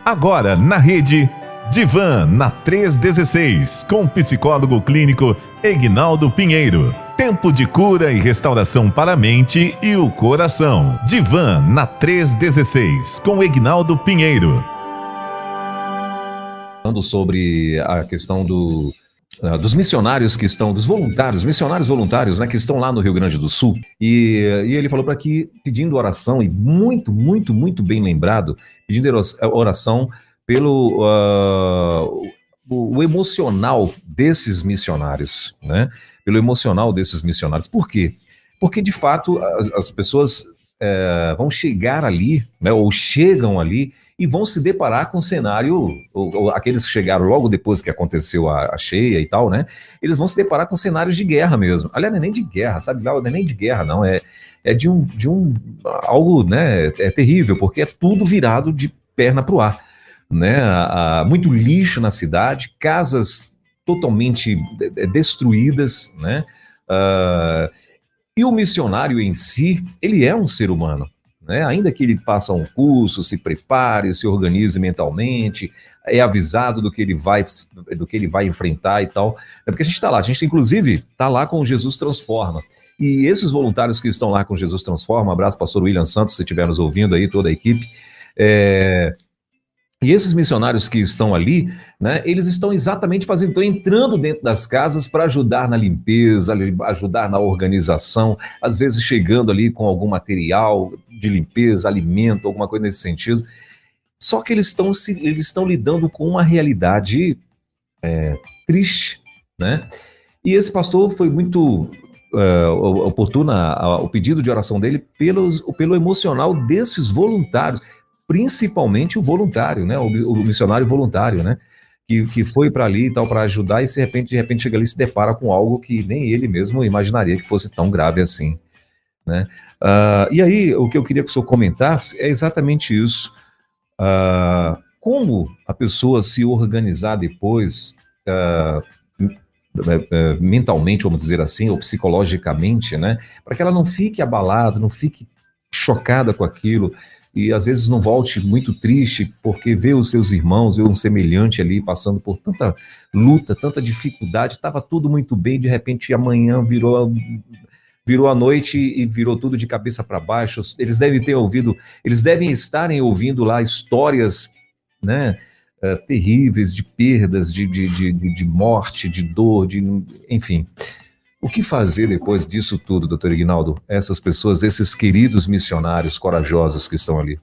Agora na rede Divan na 316, com o psicólogo clínico Egnaldo Pinheiro. Tempo de cura e restauração para a mente e o coração. Divan na 316, com Egnaldo Pinheiro. Falando sobre a questão dos missionários que estão, dos voluntários, missionários voluntários, né, que estão lá no Rio Grande do Sul. E ele falou para aqui, pedindo oração, e muito bem lembrado, pedindo oração pelo o emocional desses missionários, né? Pelo emocional desses missionários. Por quê? Porque, de fato, as pessoas vão chegar ali, né, ou chegam ali, e vão se deparar com um cenário, ou aqueles que chegaram logo depois que aconteceu a cheia e tal, né? Eles vão se deparar com cenários de guerra mesmo. Aliás, não é nem de guerra, sabe? Não é nem de guerra, não. É de algo, né? É terrível, porque é tudo virado de perna pro ar, né? Muito lixo na cidade, casas totalmente destruídas, né? E o missionário em si, ele é um ser humano, né? Ainda que ele faça um curso, se prepare, se organize mentalmente, é avisado do que ele vai enfrentar e tal. É porque a gente está lá, a gente inclusive está lá com o Jesus Transforma. E esses voluntários que estão lá com Jesus Transforma, abraço pastor William Santos, se estiver nos ouvindo aí, toda a equipe, e esses missionários que estão ali, né, eles estão exatamente estão entrando dentro das casas para ajudar na limpeza, ajudar na organização, às vezes chegando ali com algum material de limpeza, alimento, alguma coisa nesse sentido. Só que eles estão lidando com uma realidade triste, né? E esse pastor foi muito oportuna o pedido de oração dele pelo emocional desses voluntários, principalmente o voluntário, né? O missionário voluntário, né? Que foi para ali e tal, para ajudar, e de repente chega ali e se depara com algo que nem ele mesmo imaginaria que fosse tão grave assim, né? E aí, o que eu queria que o senhor comentasse é exatamente isso. Como a pessoa se organizar depois, mentalmente, vamos dizer assim, ou psicologicamente, né? Para que ela não fique abalada, não fique chocada com aquilo, e às vezes não volte muito triste porque vê os seus irmãos, vê um semelhante ali passando por tanta luta, tanta dificuldade, estava tudo muito bem, de repente amanhã virou a noite e virou tudo de cabeça para baixo. Eles devem estarem ouvindo lá histórias, né, terríveis de perdas, de morte, de dor, enfim. O que fazer depois disso tudo, doutor Egnaldo? Essas pessoas, esses queridos missionários corajosos que estão ali.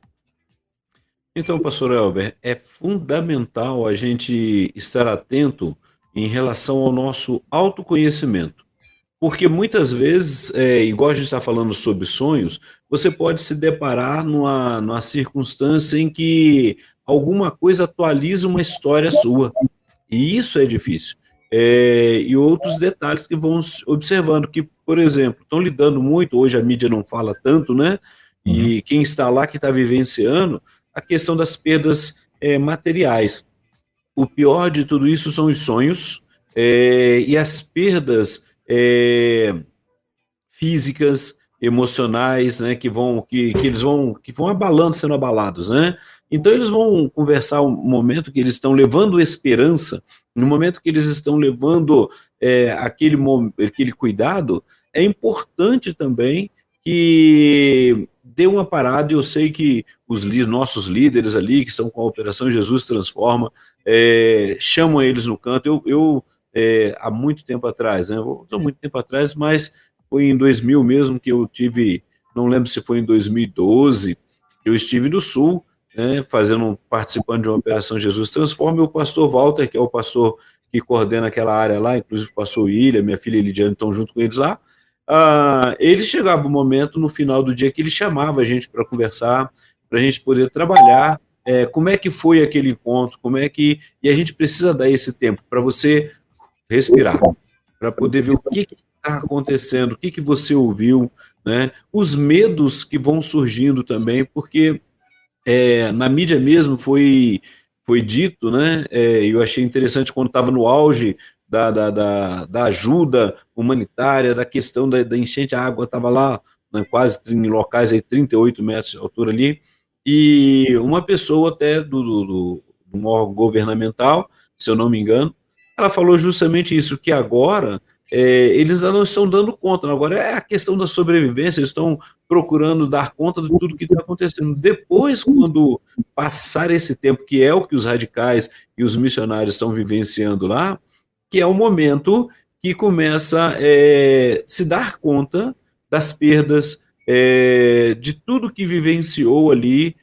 Então, pastor Elber, é fundamental a gente estar atento em relação ao nosso autoconhecimento. Porque muitas vezes, igual a gente está falando sobre sonhos, você pode se deparar numa circunstância em que alguma coisa atualiza uma história sua. E isso é difícil. E outros detalhes que vão observando, que, por exemplo, estão lidando muito, hoje a mídia não fala tanto, né? E quem está lá, que está vivenciando, a questão das perdas materiais. O pior de tudo isso são os sonhos e as perdas físicas, emocionais, né, que vão abalando, sendo abalados, né? Então eles vão conversar um momento que eles estão levando esperança, no momento que eles estão levando aquele cuidado, é importante também que dê uma parada. Eu sei que os nossos líderes ali, que estão com a Operação Jesus Transforma, chamam eles no canto. Eu há muito tempo atrás, né? Não muito tempo atrás, mas foi em 2000 mesmo que eu tive, não lembro se foi em 2012, eu estive no Sul, né, participando de uma Operação Jesus Transforma, e o pastor Walter, que é o pastor que coordena aquela área lá, inclusive o pastor William, minha filha Lidiane estão junto com eles lá. Ele chegava um momento no final do dia que ele chamava a gente para conversar, para a gente poder trabalhar, como é que foi aquele encontro, e a gente precisa dar esse tempo para você respirar, para poder ver o que está acontecendo, o que você ouviu, né? Os medos que vão surgindo também, porque na mídia mesmo foi dito, né? Eu achei interessante quando estava no auge da ajuda humanitária, da questão da enchente, a água estava lá, né, quase em locais aí 38 metros de altura ali, e uma pessoa até de um órgão governamental, se eu não me engano, ela falou justamente isso, que agora eles não estão dando conta, agora é a questão da sobrevivência, eles estão procurando dar conta de tudo que está acontecendo. Depois, quando passar esse tempo, que é o que os radicais e os missionários estão vivenciando lá, que é o momento que começa a se dar conta das perdas, de tudo que vivenciou ali,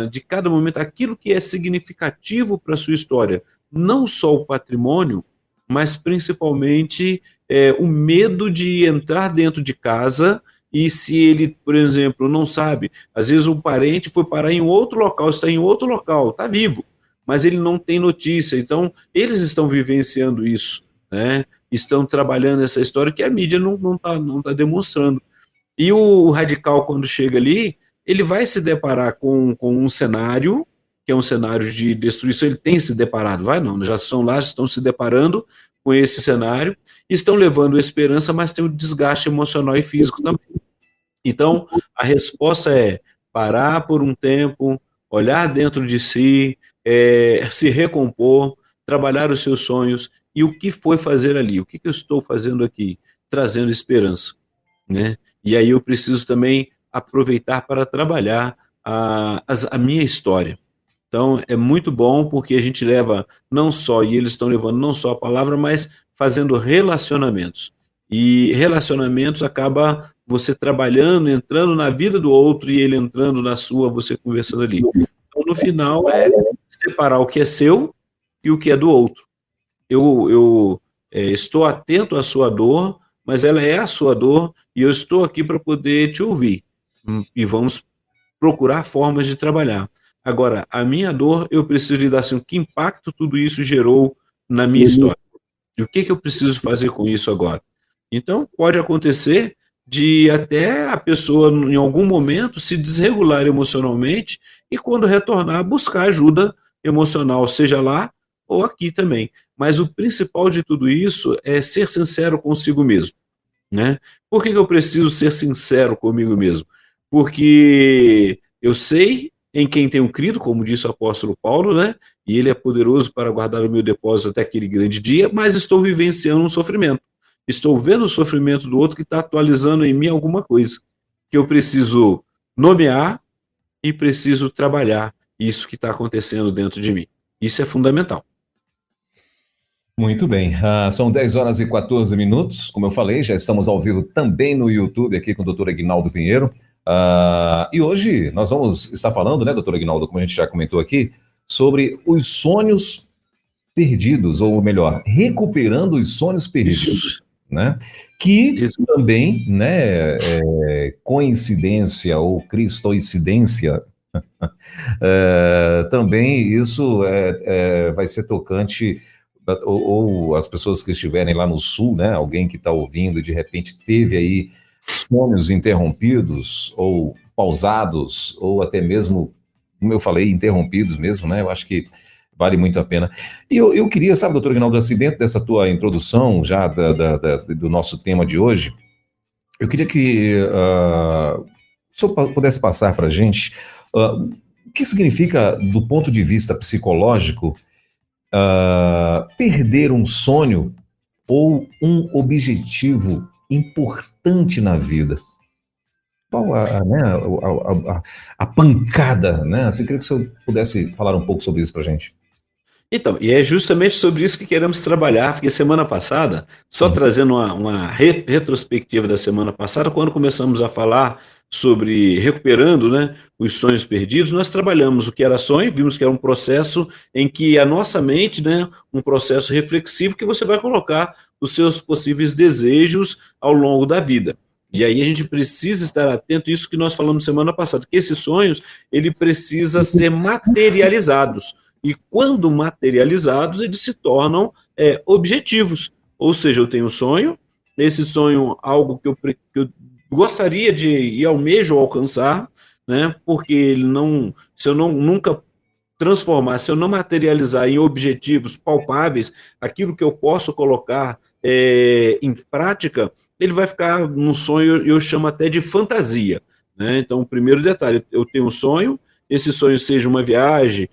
de cada momento, aquilo que é significativo para a sua história, não só o patrimônio, mas principalmente o medo de entrar dentro de casa e se ele, por exemplo, não sabe, às vezes um parente foi parar em outro local, está em outro local, está vivo, mas ele não tem notícia, então eles estão vivenciando isso, né? Estão trabalhando essa história que a mídia não tá demonstrando. E o radical, quando chega ali, ele vai se deparar com um cenário, que é um cenário de destruição, ele tem se deparado, vai não, já estão lá, estão se deparando com esse cenário, estão levando esperança, mas tem o desgaste emocional e físico também. Então, a resposta é parar por um tempo, olhar dentro de si, se recompor, trabalhar os seus sonhos, e o que foi fazer ali? O que eu estou fazendo aqui? Trazendo esperança, né? E aí eu preciso também aproveitar para trabalhar a minha história. Então, é muito bom porque a gente leva não só, e eles estão levando não só a palavra, mas fazendo relacionamentos. E relacionamentos acaba você trabalhando, entrando na vida do outro e ele entrando na sua, você conversando ali. Então, no final, é separar o que é seu e o que é do outro. Eu estou atento à sua dor, mas ela é a sua dor e eu estou aqui para poder te ouvir. E vamos procurar formas de trabalhar. Agora, a minha dor, eu preciso lidar assim, que impacto tudo isso gerou na minha história. E o que eu preciso fazer com isso agora? Então, pode acontecer de até a pessoa, em algum momento, se desregular emocionalmente e, quando retornar, buscar ajuda emocional, seja lá ou aqui também. Mas o principal de tudo isso é ser sincero consigo mesmo, né? Por que eu preciso ser sincero comigo mesmo? Porque eu sei em quem tenho crido, como disse o apóstolo Paulo, né? E ele é poderoso para guardar o meu depósito até aquele grande dia, mas estou vivenciando um sofrimento. Estou vendo o sofrimento do outro que está atualizando em mim alguma coisa, que eu preciso nomear e preciso trabalhar isso que está acontecendo dentro de mim. Isso é fundamental. Muito bem, são 10 horas e 14 minutos, como eu falei, já estamos ao vivo também no YouTube aqui com o doutor Aguinaldo Pinheiro, e hoje nós vamos estar falando, né, doutor Aguinaldo, como a gente já comentou aqui, sobre os sonhos perdidos, ou melhor, recuperando os sonhos perdidos, Isso. né, que Isso. também, né, coincidência ou cristoincidência, também isso vai ser tocante, ou as pessoas que estiverem lá no sul, né, alguém que está ouvindo de repente teve aí sonhos interrompidos ou pausados, ou até mesmo, como eu falei, interrompidos mesmo, né, eu acho que vale muito a pena. E eu queria, sabe, doutor Aguinaldo, assim, dentro dessa tua introdução já do nosso tema de hoje, eu queria que o senhor pudesse passar para a gente o que significa, do ponto de vista psicológico, perder um sonho ou um objetivo importante na vida. Qual a pancada, né? Assim, queria que o senhor pudesse falar um pouco sobre isso para a gente. Então, e é justamente sobre isso que queremos trabalhar, porque semana passada, só trazendo uma retrospectiva da semana passada, quando começamos a falar sobre recuperando, né, os sonhos perdidos, nós trabalhamos o que era sonho, vimos que era um processo em que a nossa mente, né, um processo reflexivo que você vai colocar os seus possíveis desejos ao longo da vida. E aí a gente precisa estar atento a isso que nós falamos semana passada, que esses sonhos, ele precisa ser materializados. E quando materializados, eles se tornam objetivos. Ou seja, eu tenho um sonho, esse sonho, algo que eu gostaria de e almejo alcançar, né? Porque ele não, se eu nunca transformar, se eu não materializar em objetivos palpáveis, aquilo que eu posso colocar em prática, ele vai ficar num sonho, eu chamo até de fantasia. né? Então, o primeiro detalhe, eu tenho um sonho, esse sonho seja uma viagem,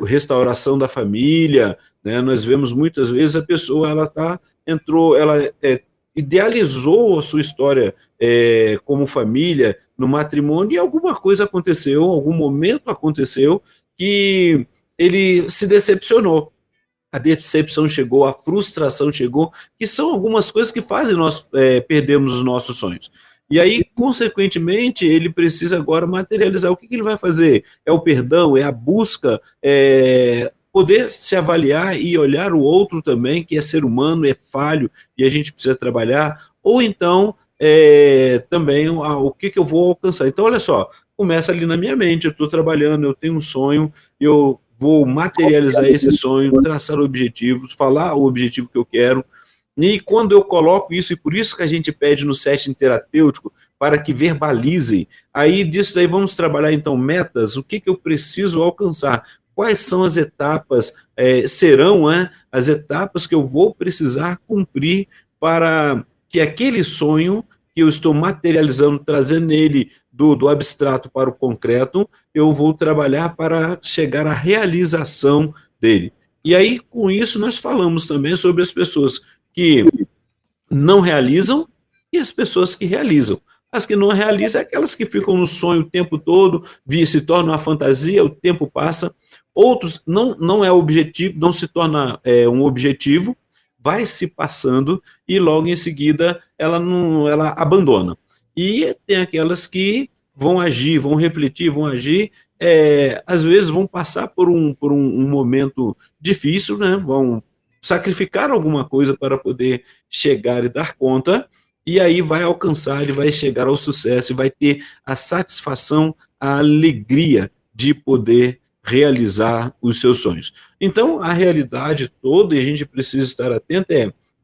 restauração da família, né? Nós vemos muitas vezes a pessoa, ela idealizou a sua história como família, no matrimônio, e alguma coisa aconteceu, algum momento aconteceu que ele se decepcionou. A decepção chegou, a frustração chegou, que são algumas coisas que fazem nós perdermos os nossos sonhos. E aí, consequentemente, ele precisa agora materializar. O que ele vai fazer? É o perdão, é a busca, poder se avaliar e olhar o outro também, que é ser humano, é falho, e a gente precisa trabalhar. Ou então, também, o que eu vou alcançar? Então, olha só, começa ali na minha mente, eu estou trabalhando, eu tenho um sonho, eu vou materializar esse sonho, traçar objetivos, falar o objetivo que eu quero, e quando eu coloco isso, e por isso que a gente pede no setting terapêutico, para que verbalizem, aí disso aí vamos trabalhar então metas, o que eu preciso alcançar, quais são as etapas, serão as etapas que eu vou precisar cumprir para que aquele sonho que eu estou materializando, trazendo ele do abstrato para o concreto, eu vou trabalhar para chegar à realização dele. E aí, com isso, nós falamos também sobre as pessoas que não realizam e as pessoas que realizam. As que não realizam é aquelas que ficam no sonho o tempo todo, se torna uma fantasia, o tempo passa. Outros, não é objetivo, não se torna um objetivo, vai se passando e logo em seguida ela abandona. E tem aquelas que vão agir, vão refletir, vão agir, às vezes vão passar por um momento difícil, né? Vão sacrificar alguma coisa para poder chegar e dar conta, e aí vai alcançar, ele vai chegar ao sucesso e vai ter a satisfação, a alegria de poder realizar os seus sonhos. Então, a realidade toda, e a gente precisa estar atento,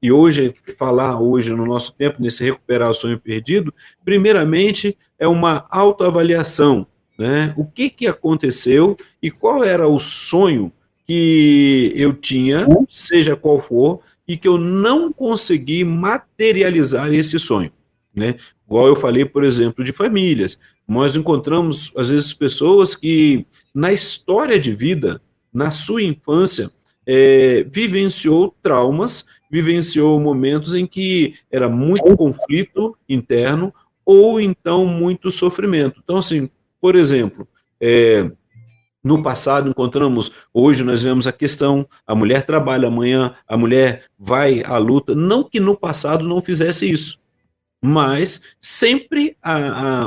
e hoje, falar hoje no nosso tempo, nesse recuperar o sonho perdido, primeiramente é uma autoavaliação, né? O que aconteceu e qual era o sonho que eu tinha, seja qual for, e que eu não consegui materializar esse sonho, né? Igual eu falei, por exemplo, de famílias. Nós encontramos, às vezes, pessoas que, na história de vida, na sua infância, vivenciou traumas, vivenciou momentos em que era muito conflito interno ou então muito sofrimento. Então, assim, por exemplo, no passado encontramos, hoje nós vemos a questão, a mulher trabalha amanhã, a mulher vai à luta, não que no passado não fizesse isso, mas sempre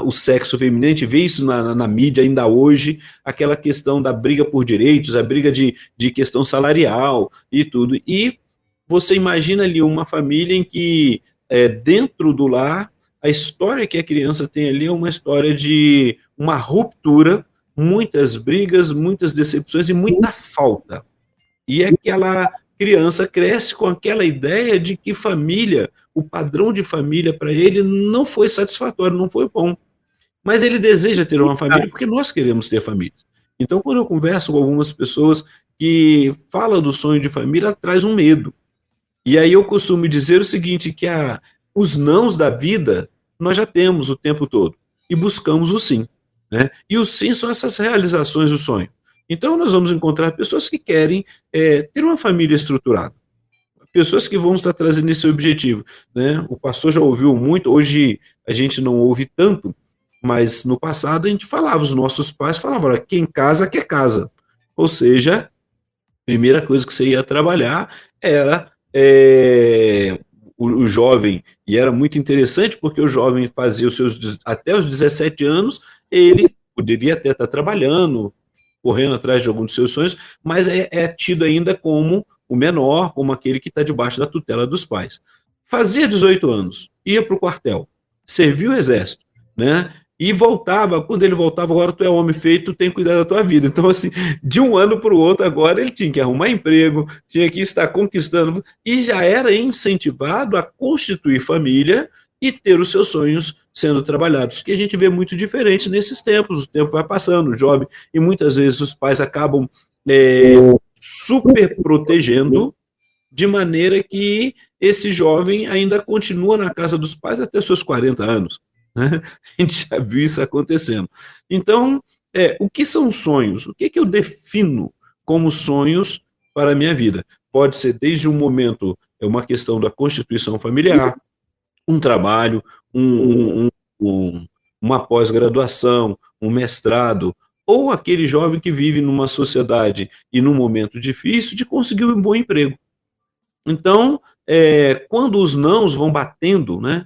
o sexo feminino, a gente vê isso na mídia ainda hoje, aquela questão da briga por direitos, a briga de questão salarial e tudo. E você imagina ali uma família em que, dentro do lar, a história que a criança tem ali é uma história de uma ruptura, muitas brigas, muitas decepções e muita falta. E aquela criança cresce com aquela ideia de que família, o padrão de família para ele não foi satisfatório, não foi bom. Mas ele deseja ter uma família porque nós queremos ter família. Então, quando eu converso com algumas pessoas que falam do sonho de família, traz um medo. E aí eu costumo dizer o seguinte, que os nãos da vida nós já temos o tempo todo e buscamos o sim, né? E o sim são essas realizações do sonho. Então nós vamos encontrar pessoas que querem ter uma família estruturada, pessoas que vão estar trazendo esse objetivo, né? O pastor já ouviu muito, hoje a gente não ouve tanto, mas no passado a gente falava, os nossos pais falavam, olha, quem casa quer casa. Ou seja, a primeira coisa que você ia trabalhar era o jovem, e era muito interessante porque o jovem fazia até os 17 anos, ele poderia até estar trabalhando, correndo atrás de algum dos seus sonhos, mas é tido ainda como o menor, como aquele que está debaixo da tutela dos pais. Fazia 18 anos, ia para o quartel, servia o exército, né? E voltava, quando ele voltava, agora tu é homem feito, tu tem que cuidar da tua vida. Então, assim, de um ano para o outro, agora ele tinha que arrumar emprego, tinha que estar conquistando, e já era incentivado a constituir família e ter os seus sonhos sendo trabalhados, que a gente vê muito diferente nesses tempos, o tempo vai passando, o jovem, e muitas vezes os pais acabam super protegendo, de maneira que esse jovem ainda continua na casa dos pais até seus 40 anos. né? A gente já viu isso acontecendo. Então, o que são sonhos? O que eu defino como sonhos para a minha vida? Pode ser desde um momento, uma questão da constituição familiar, um trabalho, uma pós-graduação, um mestrado, ou aquele jovem que vive numa sociedade e num momento difícil de conseguir um bom emprego. Então, quando os nãos vão batendo, né?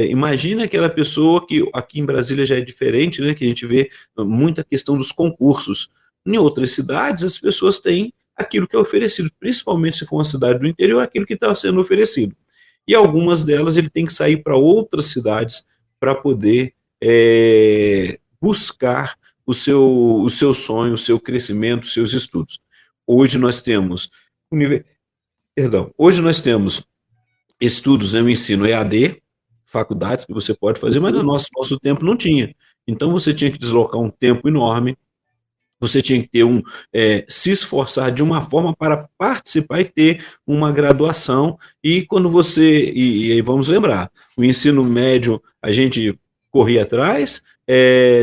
Imagina aquela pessoa que aqui em Brasília já é diferente, né? Que a gente vê muita questão dos concursos. Em outras cidades, as pessoas têm aquilo que é oferecido, principalmente se for uma cidade do interior, aquilo que está sendo oferecido. E algumas delas ele tem que sair para outras cidades para poder buscar o seu sonho, o seu crescimento, os seus estudos. Hoje nós temos hoje nós temos estudos no ensino EAD, faculdades que você pode fazer, mas no nosso tempo não tinha. Então você tinha que deslocar um tempo enorme, você tinha que ter se esforçar de uma forma para participar e ter uma graduação, e quando e vamos lembrar, o ensino médio a gente corria atrás,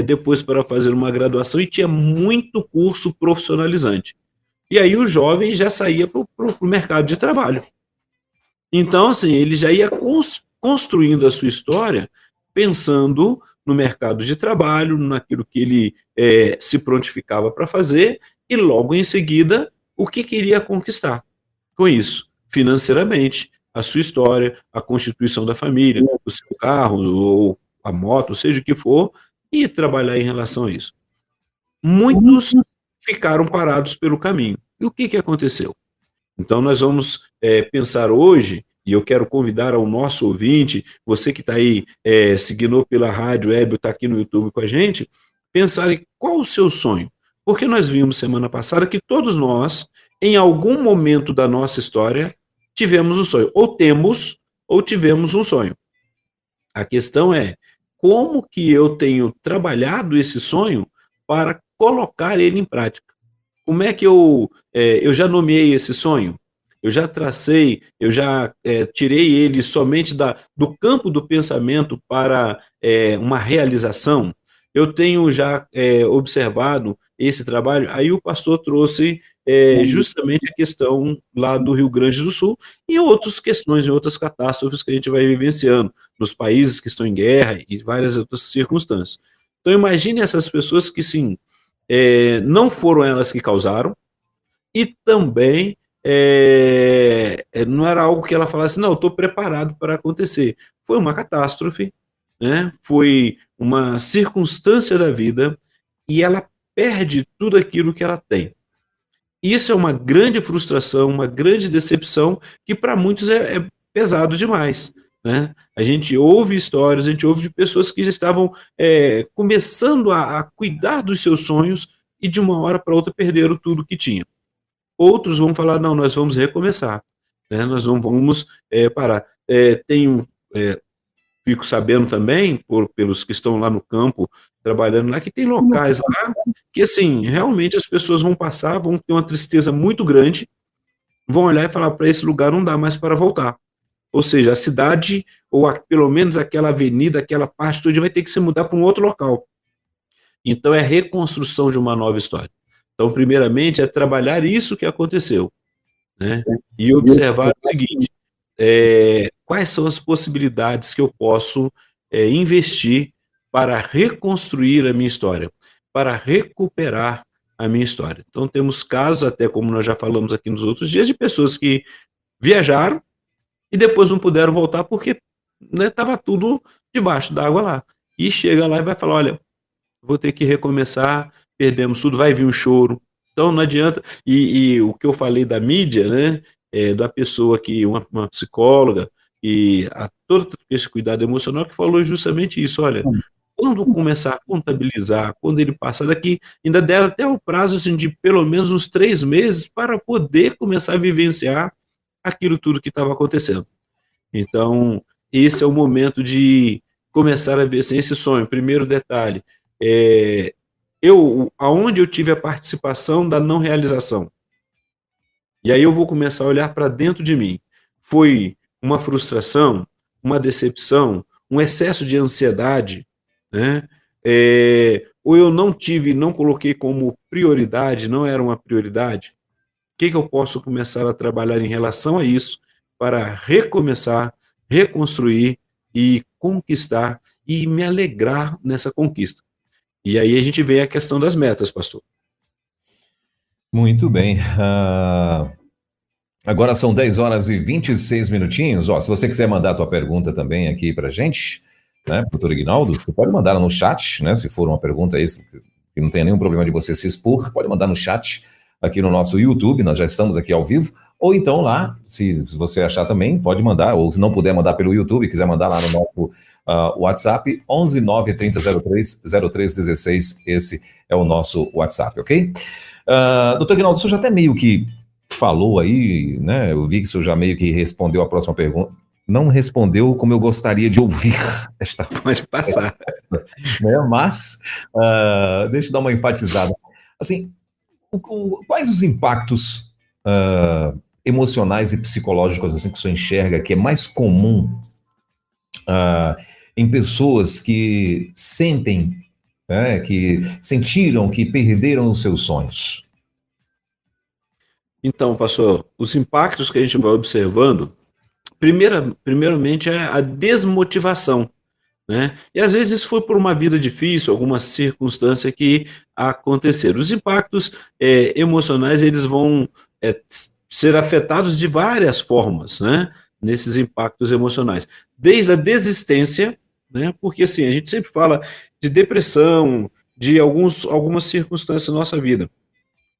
depois para fazer uma graduação, e tinha muito curso profissionalizante. E aí o jovem já saía para o mercado de trabalho. Então, assim, ele já ia construindo a sua história pensando no mercado de trabalho, naquilo que ele se prontificava para fazer, e logo em seguida, o que queria conquistar com isso, financeiramente, a sua história, a constituição da família, o seu carro, ou a moto, seja o que for, e trabalhar em relação a isso. Muitos ficaram parados pelo caminho. E o que aconteceu? Então, nós vamos pensar hoje, e eu quero convidar ao nosso ouvinte, você que está aí seguindo pela rádio web, está aqui no YouTube com a gente, pensar em qual o seu sonho. Porque nós vimos semana passada que todos nós, em algum momento da nossa história, tivemos um sonho. Ou temos, ou tivemos um sonho. A questão é, como que eu tenho trabalhado esse sonho para colocar ele em prática? Como é que eu já nomeei esse sonho? Eu já tracei, eu já tirei ele somente do campo do pensamento para uma realização? Eu tenho já observado esse trabalho. Aí o pastor trouxe justamente a questão lá do Rio Grande do Sul e outras questões, e outras catástrofes que a gente vai vivenciando, nos países que estão em guerra e várias outras circunstâncias. Então imagine essas pessoas que, sim, não foram elas que causaram, e também não era algo que ela falasse, não, eu estou preparado para acontecer. Foi uma catástrofe, né? Foi uma circunstância da vida, e ela perde tudo aquilo que ela tem. Isso é uma grande frustração, uma grande decepção, que para muitos é pesado demais, né? A gente ouve histórias, a gente ouve de pessoas que já estavam começando a cuidar dos seus sonhos, e de uma hora para outra perderam tudo que tinham. Outros vão falar, não, nós vamos recomeçar, né? Nós não vamos parar. Fico sabendo também, pelos que estão lá no campo, trabalhando lá, que tem locais lá que, assim, realmente as pessoas vão passar, vão ter uma tristeza muito grande, vão olhar e falar, para esse lugar não dá mais para voltar. Ou seja, a cidade, ou pelo menos aquela avenida, aquela parte toda, vai ter que se mudar para um outro local. Então, é a reconstrução de uma nova história. Então, primeiramente, é trabalhar isso que aconteceu, né? E observar o seguinte, quais são as possibilidades que eu posso investir para reconstruir a minha história, para recuperar a minha história. Então, temos casos, até como nós já falamos aqui nos outros dias, de pessoas que viajaram e depois não puderam voltar porque estava tudo debaixo d'água lá. E chega lá e vai falar, olha, vou ter que recomeçar, perdemos tudo, vai vir um choro. Então não adianta. E o que eu falei da mídia, né, da pessoa que, uma psicóloga, e todo esse cuidado emocional, que falou justamente isso, olha, quando começar a contabilizar, quando ele passar daqui, ainda deram até o prazo assim, de pelo menos uns 3 meses para poder começar a vivenciar aquilo tudo que estava acontecendo. Então, esse é o momento de começar a ver assim, esse sonho. Primeiro detalhe, aonde eu tive a participação da não realização. E aí eu vou começar a olhar para dentro de mim. Foi uma frustração, uma decepção, um excesso de ansiedade, né? Ou eu não tive, não coloquei como prioridade, não era uma prioridade. O que eu posso começar a trabalhar em relação a isso para recomeçar, reconstruir e conquistar e me alegrar nessa conquista? E aí a gente vê a questão das metas, pastor. Muito bem. Agora são 10 horas e 26 minutinhos. Ó, se você quiser mandar a tua pergunta também aqui pra gente, né, doutor Ignaldo, você pode mandar no chat, né, se for uma pergunta aí, que não tem nenhum problema de você se expor, pode mandar no chat aqui no nosso YouTube, nós já estamos aqui ao vivo, ou então lá, se você achar também, pode mandar, ou se não puder mandar pelo YouTube, quiser mandar lá no nosso WhatsApp, 11 9 30 03 03 16, esse é o nosso WhatsApp, ok? Doutor Ignaldo, o senhor já até meio que falou aí, né? Eu vi que o senhor já meio que respondeu a próxima pergunta. Não respondeu como eu gostaria de ouvir esta. Pode passar. Né? Mas, deixa eu dar uma enfatizada. Assim, quais os impactos emocionais e psicológicos assim, que o senhor enxerga que é mais comum em pessoas que sentem, né, que sentiram que perderam os seus sonhos? Então, pastor, os impactos que a gente vai observando, primeiramente é a desmotivação, né? E às vezes isso foi por uma vida difícil, alguma circunstância que aconteceram. Os impactos emocionais, eles vão ser afetados de várias formas, né? Nesses impactos emocionais. Desde a desistência, né? Porque assim, a gente sempre fala de depressão, de algumas circunstâncias da nossa vida.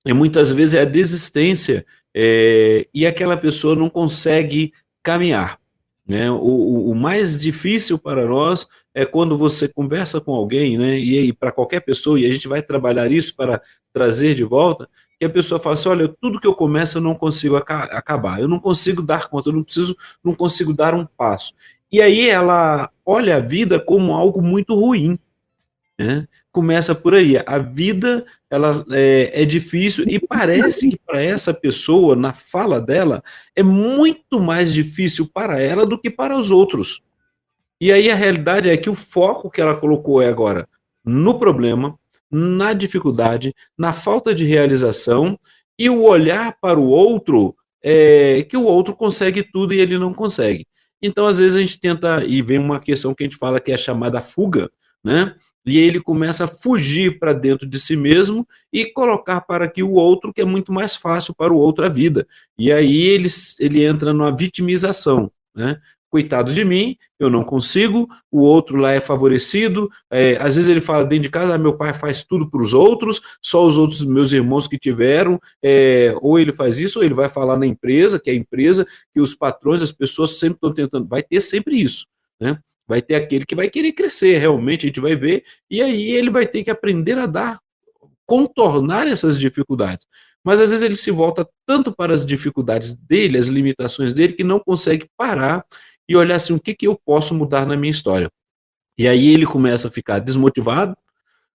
E muitas vezes é a desistência e aquela pessoa não consegue caminhar, né? O mais difícil para nós é quando você conversa com alguém, né? E aí para qualquer pessoa, e a gente vai trabalhar isso para trazer de volta, que a pessoa fala assim, olha, tudo que eu começo eu não consigo acabar, eu não consigo dar conta, eu não consigo dar um passo. E aí ela olha a vida como algo muito ruim, né? Começa por aí. A vida ela é difícil e parece que para essa pessoa, na fala dela, é muito mais difícil para ela do que para os outros. E aí a realidade é que o foco que ela colocou é agora no problema, na dificuldade, na falta de realização e o olhar para o outro que o outro consegue tudo e ele não consegue. Então, às vezes, a gente tenta, e vem uma questão que a gente fala que é a chamada fuga, né? E ele começa a fugir para dentro de si mesmo e colocar para que o outro, que é muito mais fácil para o outro a vida. E aí ele entra numa vitimização, né? Coitado de mim, eu não consigo, o outro lá é favorecido, às vezes ele fala dentro de casa, meu pai faz tudo para os outros, só os outros meus irmãos que tiveram, ou ele faz isso, ou ele vai falar na empresa, que é a empresa, que os patrões, as pessoas sempre estão tentando, vai ter sempre isso, né? Vai ter aquele que vai querer crescer, realmente, a gente vai ver, e aí ele vai ter que aprender a contornar essas dificuldades. Mas às vezes ele se volta tanto para as dificuldades dele, as limitações dele, que não consegue parar e olhar assim, o que eu posso mudar na minha história. E aí ele começa a ficar desmotivado,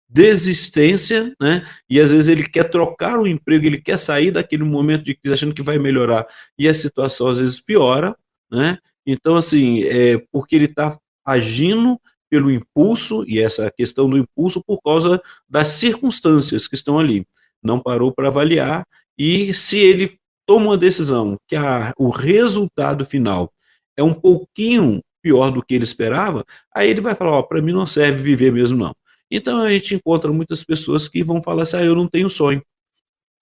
desistência, né? E às vezes ele quer trocar o emprego, ele quer sair daquele momento de crise achando que vai melhorar, e a situação às vezes piora, né? Então, assim, porque ele está agindo pelo impulso, e essa questão do impulso por causa das circunstâncias que estão ali. Não parou para avaliar, e se ele toma uma decisão que o resultado final é um pouquinho pior do que ele esperava, aí ele vai falar, para mim não serve viver mesmo não. Então a gente encontra muitas pessoas que vão falar assim, eu não tenho sonho,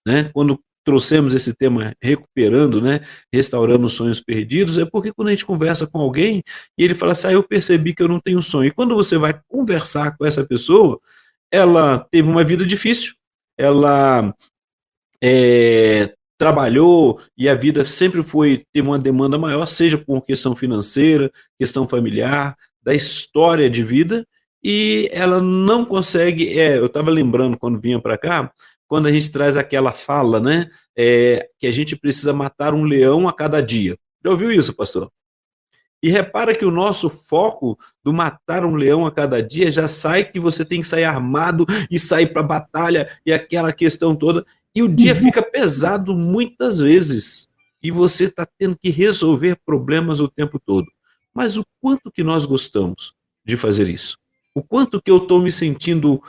né? Quando trouxemos esse tema recuperando, né, restaurando os sonhos perdidos, é porque quando a gente conversa com alguém e ele fala assim, eu percebi que eu não tenho sonho. E quando você vai conversar com essa pessoa, ela teve uma vida difícil, ela trabalhou e a vida sempre teve uma demanda maior, seja por questão financeira, questão familiar, da história de vida, e ela não consegue, eu estava lembrando quando vinha para cá, quando a gente traz aquela fala, né, que a gente precisa matar um leão a cada dia. Já ouviu isso, pastor? E repara que o nosso foco do matar um leão a cada dia já sai que você tem que sair armado e sair para a batalha e aquela questão toda. E o dia fica pesado muitas vezes. E você está tendo que resolver problemas o tempo todo. Mas o quanto que nós gostamos de fazer isso? O quanto que eu estou me sentindo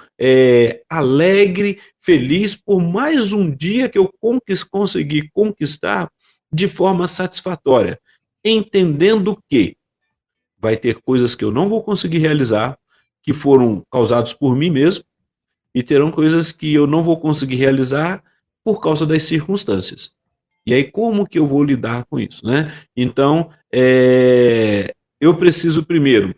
alegre, feliz por mais um dia que eu consegui conquistar de forma satisfatória, entendendo que vai ter coisas que eu não vou conseguir realizar, que foram causadas por mim mesmo, e terão coisas que eu não vou conseguir realizar por causa das circunstâncias. E aí, como que eu vou lidar com isso, né? Então, eu preciso primeiro,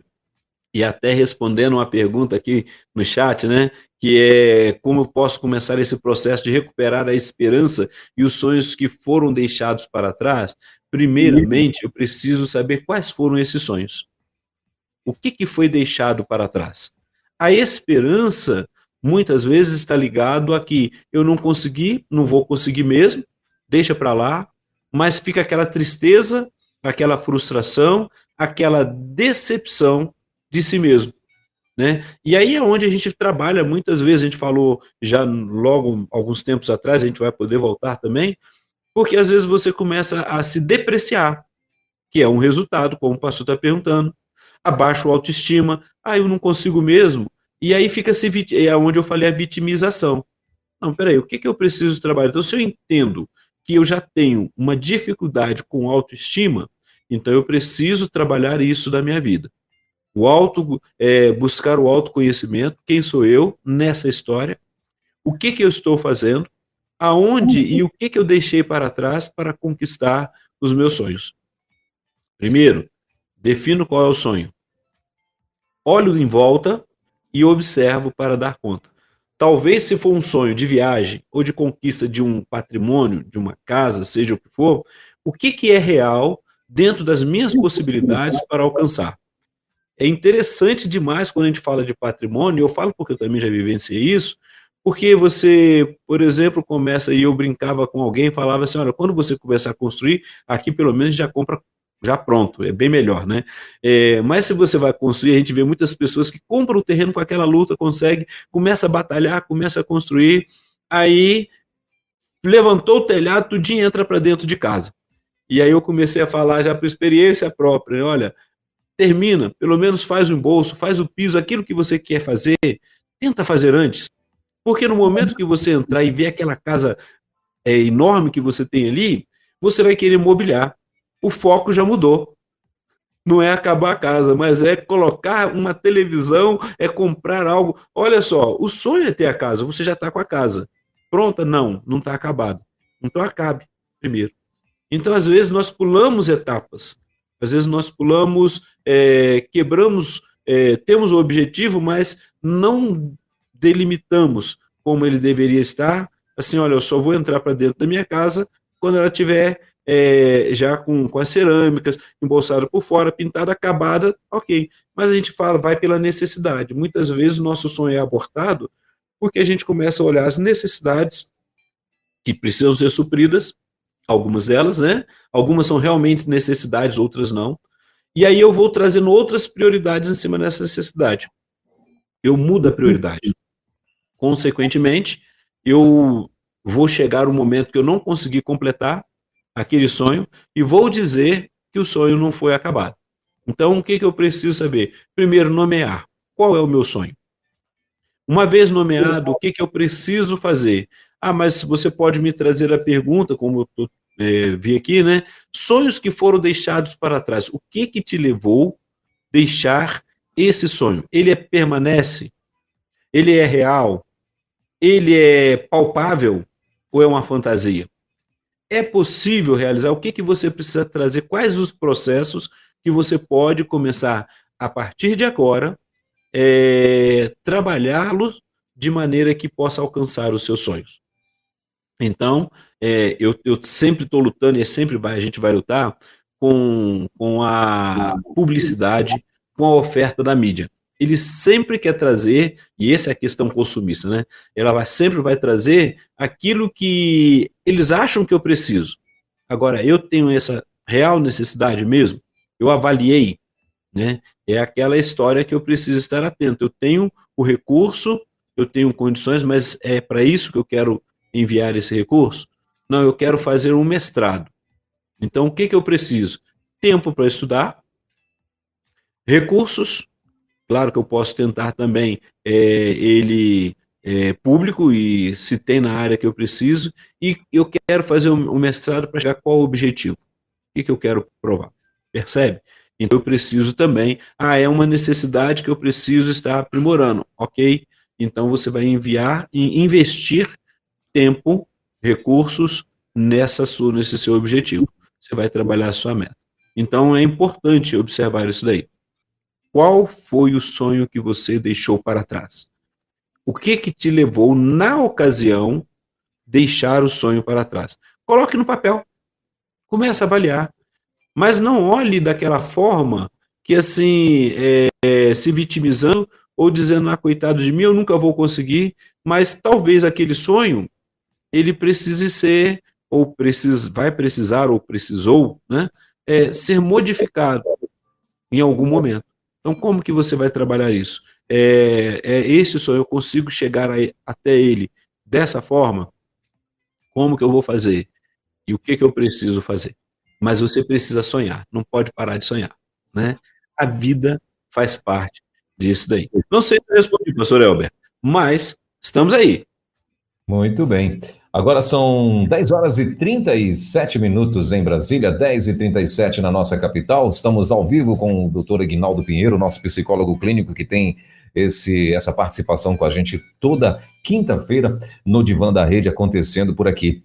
e até respondendo uma pergunta aqui no chat, né? Que é como eu posso começar esse processo de recuperar a esperança e os sonhos que foram deixados para trás. Primeiramente, eu preciso saber quais foram esses sonhos. O que foi deixado para trás? A esperança, muitas vezes, está ligado a que eu não consegui, não vou conseguir mesmo, deixa para lá, mas fica aquela tristeza, aquela frustração, aquela decepção de si mesmo, né? E aí é onde a gente trabalha muitas vezes, a gente falou já logo alguns tempos atrás, a gente vai poder voltar também, porque às vezes você começa a se depreciar, que é um resultado, como o pastor está perguntando, abaixa a autoestima, eu não consigo mesmo, e aí fica é onde eu falei a vitimização. Não, peraí, o que eu preciso trabalhar? Então, se eu entendo que eu já tenho uma dificuldade com autoestima, então eu preciso trabalhar isso da minha vida. Buscar o autoconhecimento, quem sou eu nessa história, o que eu estou fazendo, aonde e o que eu deixei para trás para conquistar os meus sonhos. Primeiro, defino qual é o sonho. Olho em volta e observo para dar conta. Talvez se for um sonho de viagem ou de conquista de um patrimônio, de uma casa, seja o que for, o que é real dentro das minhas possibilidades para alcançar? É interessante demais quando a gente fala de patrimônio, eu falo porque eu também já vivenciei isso, porque você, por exemplo, começa, e eu brincava com alguém, falava assim, olha, quando você começar a construir, aqui pelo menos já compra já pronto, é bem melhor, né? Mas se você vai construir, a gente vê muitas pessoas que compram o terreno com aquela luta, consegue, começa a batalhar, começa a construir, aí levantou o telhado, tudinho entra para dentro de casa. E aí eu comecei a falar já por experiência própria, né? Olha, termina, pelo menos faz o embolso, faz o piso, aquilo que você quer fazer, tenta fazer antes. Porque no momento que você entrar e ver aquela casa enorme que você tem ali, você vai querer mobiliar. O foco já mudou. Não é acabar a casa, mas é colocar uma televisão, é comprar algo. Olha só, o sonho é ter a casa, você já está com a casa. Pronta? Não está acabado. Então acabe primeiro. Então, às vezes, nós pulamos etapas. Às vezes nós pulamos, quebramos, temos o objetivo, mas não delimitamos como ele deveria estar. Assim, olha, eu só vou entrar para dentro da minha casa quando ela tiver já com as cerâmicas, embolsada por fora, pintada, acabada, ok. Mas a gente vai pela necessidade. Muitas vezes o nosso sonho é abortado porque a gente começa a olhar as necessidades que precisam ser supridas, algumas delas, né? Algumas são realmente necessidades, outras não. E aí eu vou trazendo outras prioridades em cima dessa necessidade. Eu mudo a prioridade. Consequentemente, eu vou chegar um momento que eu não consegui completar aquele sonho e vou dizer que o sonho não foi acabado. Então, o que eu preciso saber? Primeiro, nomear. Qual é o meu sonho? Uma vez nomeado, o que eu preciso fazer? Mas você pode me trazer a pergunta, como eu vi aqui, né? Sonhos que foram deixados para trás. O que te levou a deixar esse sonho? Ele permanece? Ele é real? Ele é palpável? Ou é uma fantasia? É possível realizar? O que você precisa trazer? Quais os processos que você pode começar a partir de agora trabalhá-los de maneira que possa alcançar os seus sonhos? Então, eu sempre estou lutando, e a gente vai lutar com a publicidade, com a oferta da mídia. Ele sempre quer trazer, e essa é a questão consumista, né? Ela sempre vai trazer aquilo que eles acham que eu preciso. Agora, eu tenho essa real necessidade mesmo? Eu avaliei, né? É aquela história que eu preciso estar atento. Eu tenho o recurso, eu tenho condições, mas é para isso que eu quero enviar esse recurso? Não, eu quero fazer um mestrado. Então, o que eu preciso? Tempo para estudar, recursos Claro que eu posso tentar também ele público, e se tem na área que eu preciso, e eu quero fazer um mestrado para chegar a qual o objetivo? O que eu quero provar? Percebe? Então eu preciso também, é uma necessidade que eu preciso estar aprimorando, ok? Então você vai enviar e investir tempo, recursos nesse seu objetivo. Você vai trabalhar a sua meta. Então é importante observar isso daí. Qual foi o sonho que você deixou para trás? O que te levou, na ocasião, deixar o sonho para trás? Coloque no papel. Comece a avaliar. Mas não olhe daquela forma que, assim, se vitimizando ou dizendo, coitado de mim, eu nunca vou conseguir, mas talvez aquele sonho, ele precise ser, ou vai precisar, ou precisou, né, ser modificado em algum momento. Então, como que você vai trabalhar isso? Esse sonho, eu consigo chegar até ele dessa forma? Como que eu vou fazer? E o que eu preciso fazer? Mas você precisa sonhar, não pode parar de sonhar, né? A vida faz parte disso daí. Não sei se eu respondi, pastor Elber, mas estamos aí. Muito bem. Agora são 10 horas e 37 minutos em Brasília, 10h37 na nossa capital. Estamos ao vivo com o doutor Aguinaldo Pinheiro, nosso psicólogo clínico, que tem essa participação com a gente toda quinta-feira no Divã da Rede, acontecendo por aqui.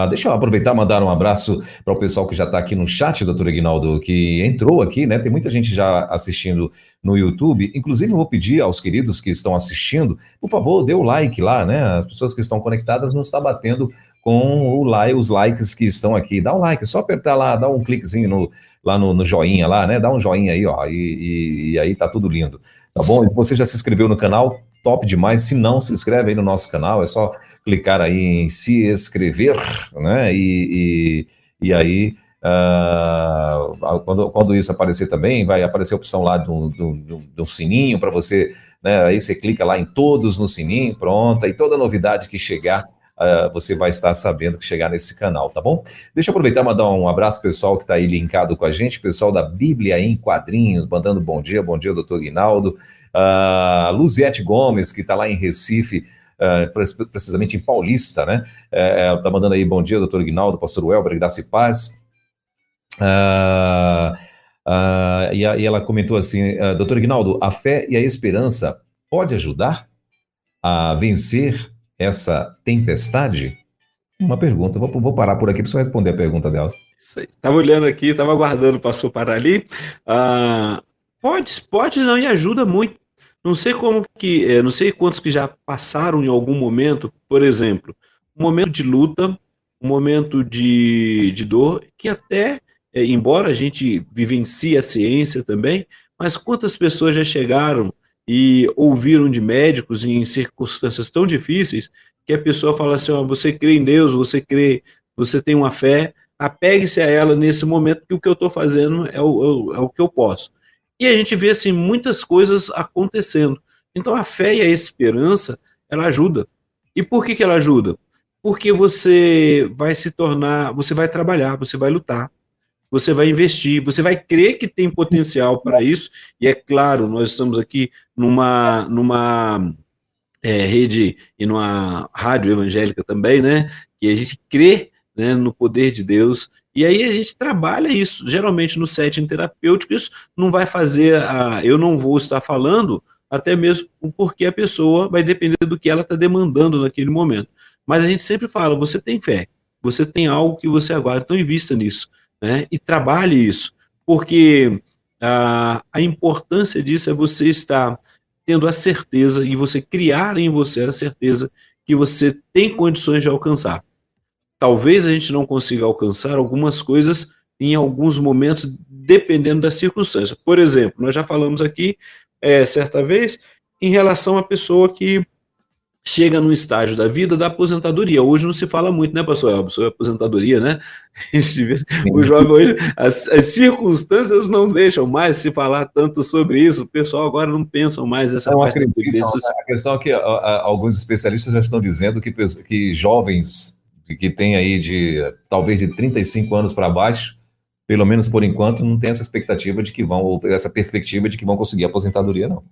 Deixa eu aproveitar e mandar um abraço para o pessoal que já está aqui no chat, doutor Aguinaldo, que entrou aqui, né? Tem muita gente já assistindo no YouTube. Inclusive, eu vou pedir aos queridos que estão assistindo, por favor, dê o like lá, né? As pessoas que estão conectadas não estão batendo com os likes que estão aqui. Dá um like, é só apertar lá, dá um cliquezinho lá no joinha lá, né? Dá um joinha aí, ó, e aí tá tudo lindo, tá bom? E se você já se inscreveu no canal, top demais. Se não, se inscreve aí no nosso canal, é só clicar aí em se inscrever, né? E aí, quando isso aparecer também, vai aparecer a opção lá do sininho para você, né? Aí você clica lá em todos no sininho, pronto, aí toda novidade que chegar, você vai estar sabendo que chegar nesse canal, tá bom? Deixa eu aproveitar e mandar um abraço pro pessoal que está aí linkado com a gente, pessoal da Bíblia em Quadrinhos, mandando bom dia, doutor Aguinaldo. Luziete Gomes, que está lá em Recife, precisamente em Paulista, né? Tá mandando aí bom dia, doutor Aguinaldo, pastor Welber, graça e paz. E ela comentou assim, doutor Aguinaldo, a fé e a esperança pode ajudar a vencer essa tempestade? Uma pergunta, vou parar por aqui para você responder a pergunta dela. Estava olhando aqui, estava aguardando, passou para ali. Pode não, e ajuda muito. Não sei não sei quantos que já passaram em algum momento, por exemplo, um momento de luta, um momento de dor, que até, embora a gente vivencie a ciência também, mas quantas pessoas já chegaram e ouviram de médicos em circunstâncias tão difíceis, que a pessoa fala assim, você crê em Deus, você tem uma fé, apegue-se a ela nesse momento, que o que eu estou fazendo é o que eu posso. E a gente vê assim muitas coisas acontecendo. Então a fé e a esperança, ela ajuda. E por que ela ajuda? Porque você vai trabalhar, você vai lutar, você vai investir, você vai crer que tem potencial para isso. E é claro, nós estamos aqui numa rede e numa rádio evangélica também, né? Que a gente crê, né, no poder de Deus. E aí a gente trabalha isso, geralmente no setting terapêutico, isso não vai fazer, eu não vou estar falando, até mesmo porque a pessoa vai depender do que ela está demandando naquele momento. Mas a gente sempre fala, você tem fé, você tem algo que você aguarda, então invista nisso, né? E trabalhe isso, porque a importância disso é você estar tendo a certeza, e você criar em você a certeza que você tem condições de alcançar. Talvez a gente não consiga alcançar algumas coisas em alguns momentos, dependendo da circunstância. Por exemplo, nós já falamos aqui, certa vez, em relação à pessoa que chega num estágio da vida da aposentadoria. Hoje não se fala muito, né, pastor Elber, sobre aposentadoria, né? O jovem hoje, as circunstâncias não deixam mais se falar tanto sobre isso. O pessoal agora não pensa mais nessa parte da previdência. A questão é que alguns especialistas já estão dizendo que jovens que têm aí talvez de 35 anos para baixo, pelo menos por enquanto, não tem essa expectativa de que vão, ou essa perspectiva de que vão conseguir a aposentadoria, não.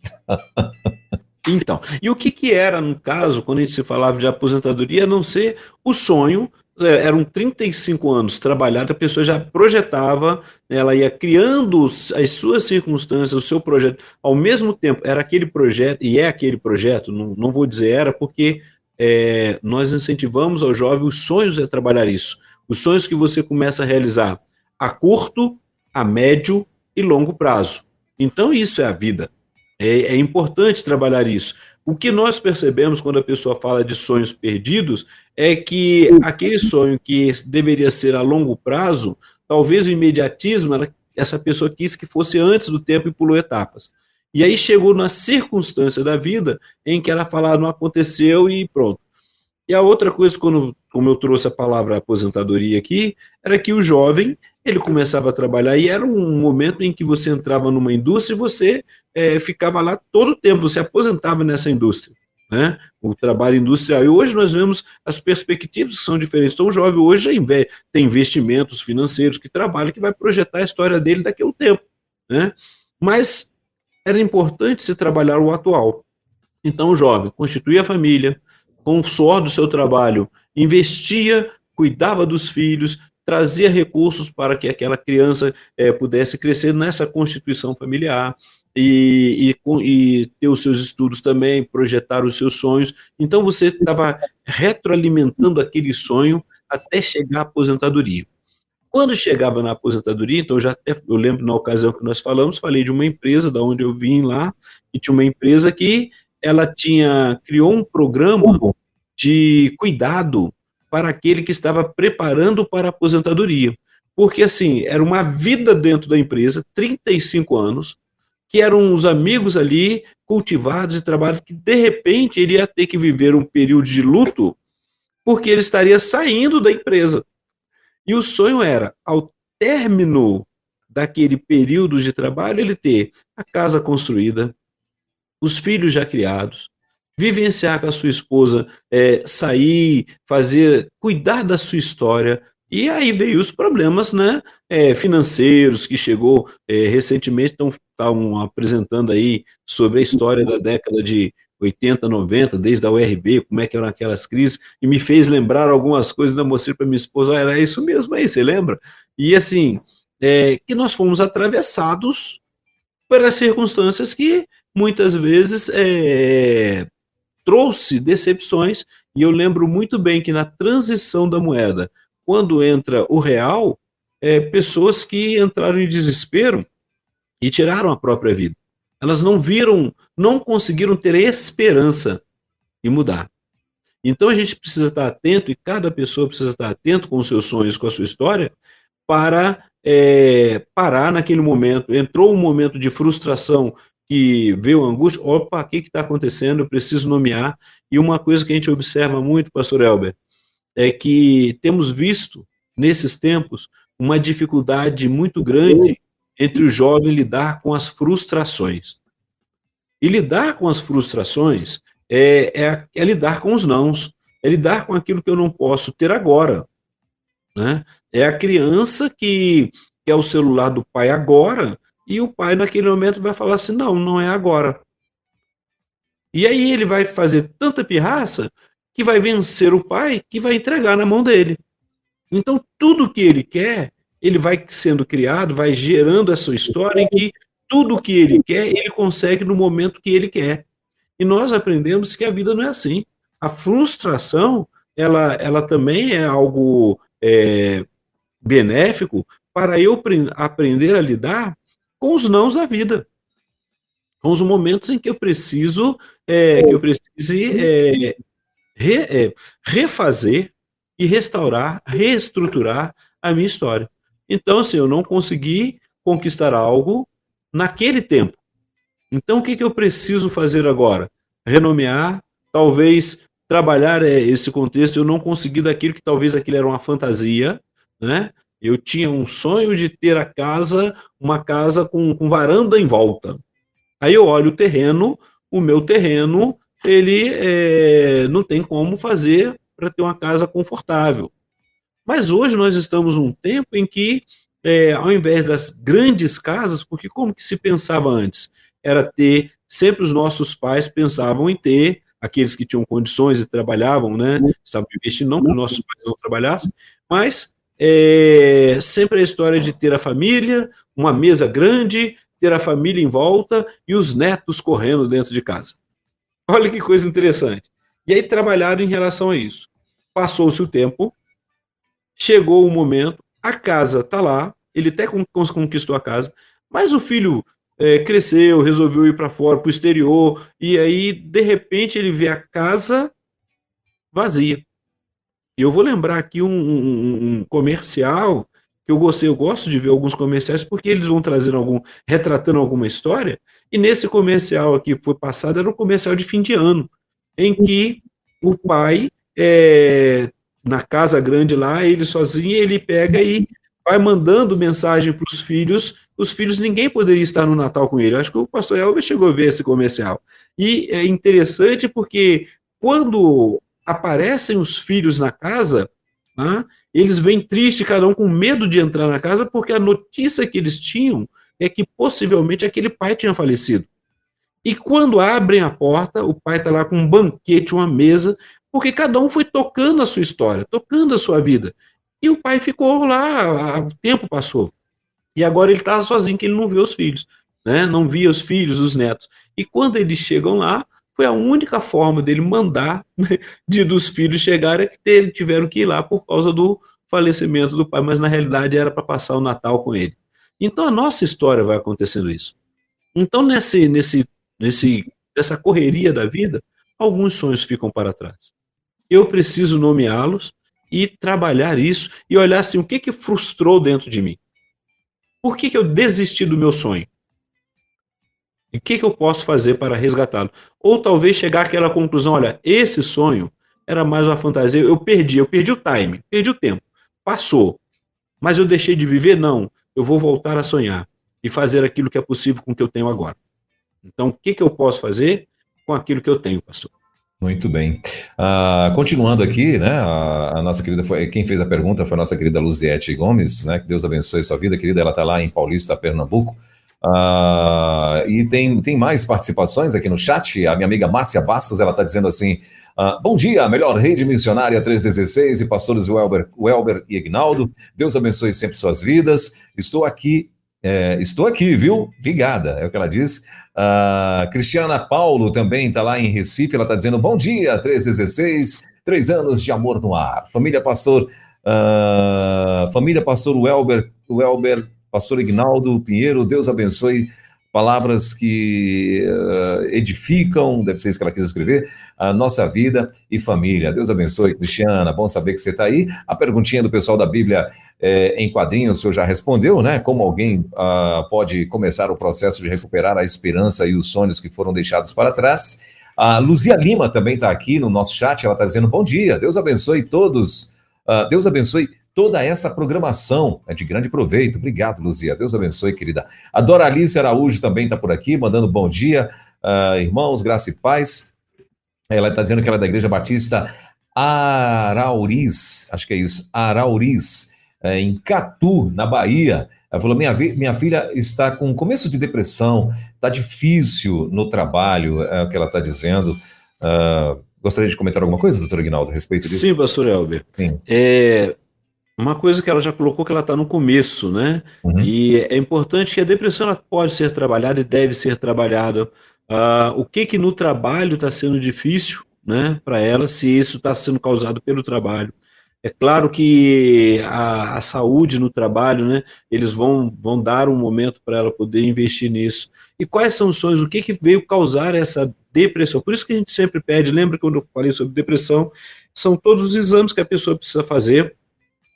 Então, e o que era, no caso, quando a gente se falava de aposentadoria, a não ser o sonho, eram 35 anos trabalhado, a pessoa já projetava, ela ia criando as suas circunstâncias, o seu projeto, ao mesmo tempo, era aquele projeto, e é aquele projeto, não vou dizer era, porque nós incentivamos ao jovem os sonhos é trabalhar isso, os sonhos que você começa a realizar a curto, a médio e longo prazo. Então, isso é a vida. É importante trabalhar isso. O que nós percebemos quando a pessoa fala de sonhos perdidos é que aquele sonho que deveria ser a longo prazo, talvez o imediatismo, essa pessoa quis que fosse antes do tempo e pulou etapas. E aí chegou na circunstância da vida em que ela fala, não aconteceu e pronto. E a outra coisa, como eu trouxe a palavra aposentadoria aqui, era que o jovem, ele começava a trabalhar e era um momento em que você entrava numa indústria e você ficava lá todo o tempo, você aposentava nessa indústria, né? O trabalho industrial. E hoje nós vemos as perspectivas que são diferentes. Então o jovem hoje tem investimentos financeiros que trabalha, que vai projetar a história dele daqui a um tempo, né? Mas era importante se trabalhar o atual. Então o jovem constituía a família, com o suor do seu trabalho, investia, cuidava dos filhos, trazia recursos para que aquela criança pudesse crescer nessa constituição familiar e ter os seus estudos também, projetar os seus sonhos. Então você estava retroalimentando aquele sonho até chegar à aposentadoria. Quando chegava na aposentadoria, então eu lembro na ocasião que nós falei de uma empresa da onde eu vim lá, e tinha uma empresa que ela criou um programa de cuidado para aquele que estava preparando para a aposentadoria. Porque, assim, era uma vida dentro da empresa, 35 anos, que eram os amigos ali, cultivados e trabalhados, que, de repente, ele ia ter que viver um período de luto, porque ele estaria saindo da empresa. E o sonho era, ao término daquele período de trabalho, ele ter a casa construída, os filhos já criados, vivenciar com a sua esposa, sair, cuidar da sua história. E aí veio os problemas, né, financeiros que chegou recentemente, estavam apresentando aí sobre a história da década de 80, 90, desde a URB, como é que eram aquelas crises, e me fez lembrar algumas coisas, da mostrei para minha esposa, era isso mesmo aí, você lembra? E assim, que nós fomos atravessados pelas circunstâncias que muitas vezes trouxe decepções, e eu lembro muito bem que na transição da moeda, quando entra o real, pessoas que entraram em desespero e tiraram a própria vida. Elas não conseguiram ter esperança e mudar. Então a gente precisa estar atento, e cada pessoa precisa estar atento com os seus sonhos, com a sua história, para parar naquele momento. Entrou um momento de frustração, que veio a angústia, opa, o que está acontecendo? Eu preciso nomear. E uma coisa que a gente observa muito, pastor Elber, é que temos visto, nesses tempos, uma dificuldade muito grande entre o jovem lidar com as frustrações. E lidar com as frustrações é lidar com os nãos, é lidar com aquilo que eu não posso ter agora, né? É a criança que quer o celular do pai agora, e o pai naquele momento vai falar assim, não é agora. E aí ele vai fazer tanta pirraça que vai vencer o pai, que vai entregar na mão dele. Então tudo que ele quer, ele vai sendo criado, vai gerando essa história em que tudo que ele quer, ele consegue no momento que ele quer. E nós aprendemos que a vida não é assim. A frustração, ela também é algo benéfico para eu aprender a lidar com os nãos da vida, com os momentos em que eu preciso, refazer e restaurar, reestruturar a minha história. Então, assim, eu não consegui conquistar algo naquele tempo. Então, o que eu preciso fazer agora? Renomear, talvez trabalhar esse contexto. Eu não consegui daquilo que talvez aquilo era uma fantasia, né? Eu tinha um sonho de ter uma casa com varanda em volta. Aí eu olho o meu terreno, ele não tem como fazer para ter uma casa confortável. Mas hoje nós estamos num tempo em que ao invés das grandes casas, porque como que se pensava antes? Era ter, sempre os nossos pais pensavam em ter, aqueles que tinham condições e trabalhavam, né, estavam investindo, não que os nossos pais não trabalhassem, mas sempre a história de ter a família, uma mesa grande, ter a família em volta e os netos correndo dentro de casa. Olha que coisa interessante. E aí trabalharam em relação a isso. Passou-se o tempo, chegou o momento, a casa está lá, ele até conquistou a casa, mas o filho cresceu, resolveu ir para fora, para o exterior, e aí, de repente, ele vê a casa vazia. E eu vou lembrar aqui um comercial que eu gosto de ver alguns comerciais porque eles vão trazendo retratando alguma história, e nesse comercial aqui que foi passado era um comercial de fim de ano, em que o pai, na casa grande lá, ele sozinho, ele pega e vai mandando mensagem para os filhos, ninguém poderia estar no Natal com ele. Acho que o pastor Elber chegou a ver esse comercial. E é interessante porque quando aparecem os filhos na casa, né, eles vêm tristes, cada um com medo de entrar na casa, porque a notícia que eles tinham é que possivelmente aquele pai tinha falecido. E quando abrem a porta, o pai está lá com um banquete, uma mesa, porque cada um foi tocando a sua história, tocando a sua vida. E o pai ficou lá, o tempo passou. E agora ele está sozinho, que ele não vê os filhos, né? Não via os filhos, os netos. E quando eles chegam lá, foi a única forma dele mandar, né, dos filhos chegarem, que tiveram que ir lá por causa do falecimento do pai, mas na realidade era para passar o Natal com ele. Então a nossa história vai acontecendo isso. Então nessa correria da vida, alguns sonhos ficam para trás. Eu preciso nomeá-los e trabalhar isso e olhar assim, o que frustrou dentro de mim? Por que eu desisti do meu sonho? E o que eu posso fazer para resgatá-lo? Ou talvez chegar àquela conclusão, olha, esse sonho era mais uma fantasia, eu perdi o time, perdi o tempo, passou, mas eu deixei de viver? Não, eu vou voltar a sonhar e fazer aquilo que é possível com o que eu tenho agora. Então, o que eu posso fazer com aquilo que eu tenho, pastor? Muito bem. Continuando aqui, né, a nossa querida, quem fez a pergunta foi a nossa querida Luziete Gomes, né, que Deus abençoe sua vida, querida, ela está lá em Paulista, Pernambuco. E tem mais participações aqui no chat. A minha amiga Márcia Bastos, ela está dizendo assim: bom dia, melhor rede missionária 316 e pastores Welber e Ignaldo, Deus abençoe sempre suas vidas, estou aqui, viu? Obrigada, é o que ela diz. Cristiana Paulo também está lá em Recife, ela está dizendo: bom dia, 316, 3 anos de amor no ar, família pastor Welber, pastor Ignaldo Pinheiro, Deus abençoe, palavras que edificam, deve ser isso que ela quis escrever, a nossa vida e família. Deus abençoe, Cristiana, bom saber que você está aí. A perguntinha do pessoal da Bíblia em quadrinhos, o senhor já respondeu, né? Como alguém pode começar o processo de recuperar a esperança e os sonhos que foram deixados para trás. A Luzia Lima também está aqui no nosso chat, ela está dizendo: bom dia, Deus abençoe todos, Deus abençoe toda essa programação, é de grande proveito. Obrigado, Luzia. Deus abençoe, querida. A Doralice Araújo também está por aqui, mandando bom dia. Irmãos, graça e paz. Ela está dizendo que ela é da Igreja Batista Arauriz, acho que é isso, Arauriz, em Catu, na Bahia. Ela falou: minha filha está com começo de depressão, está difícil no trabalho, é o que ela está dizendo. Gostaria de comentar alguma coisa, doutor Ignaldo, a respeito disso? Sim, pastor Elber. Sim. Uma coisa que ela já colocou, que ela está no começo, né? Uhum. E é importante que a depressão ela pode ser trabalhada e deve ser trabalhada. O que no trabalho está sendo difícil, né, para ela, se isso está sendo causado pelo trabalho. É claro que a saúde no trabalho, né, eles vão dar um momento para ela poder investir nisso. E quais são os sonhos? O que veio causar essa depressão? Por isso que a gente sempre pede, lembra quando eu falei sobre depressão, são todos os exames que a pessoa precisa fazer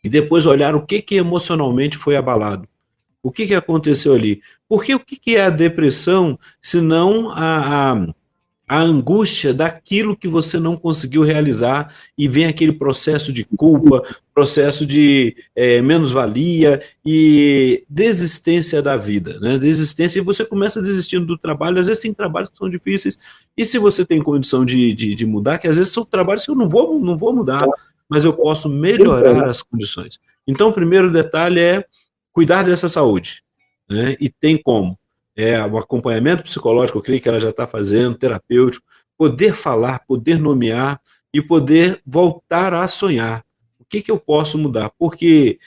e depois olhar o que emocionalmente foi abalado. O que aconteceu ali? Porque o que é a depressão, se não a angústia daquilo que você não conseguiu realizar, e vem aquele processo de culpa, processo de menos-valia e desistência da vida, né? Desistência, e você começa desistindo do trabalho. Às vezes tem trabalhos que são difíceis, e se você tem condição de mudar, que às vezes são trabalhos que eu não vou mudar, mas eu posso melhorar as condições. Então, o primeiro detalhe é cuidar dessa saúde, né? E tem como. O acompanhamento psicológico, eu creio que ela já está fazendo, terapêutico, poder falar, poder nomear e poder voltar a sonhar. O que eu posso mudar? Porque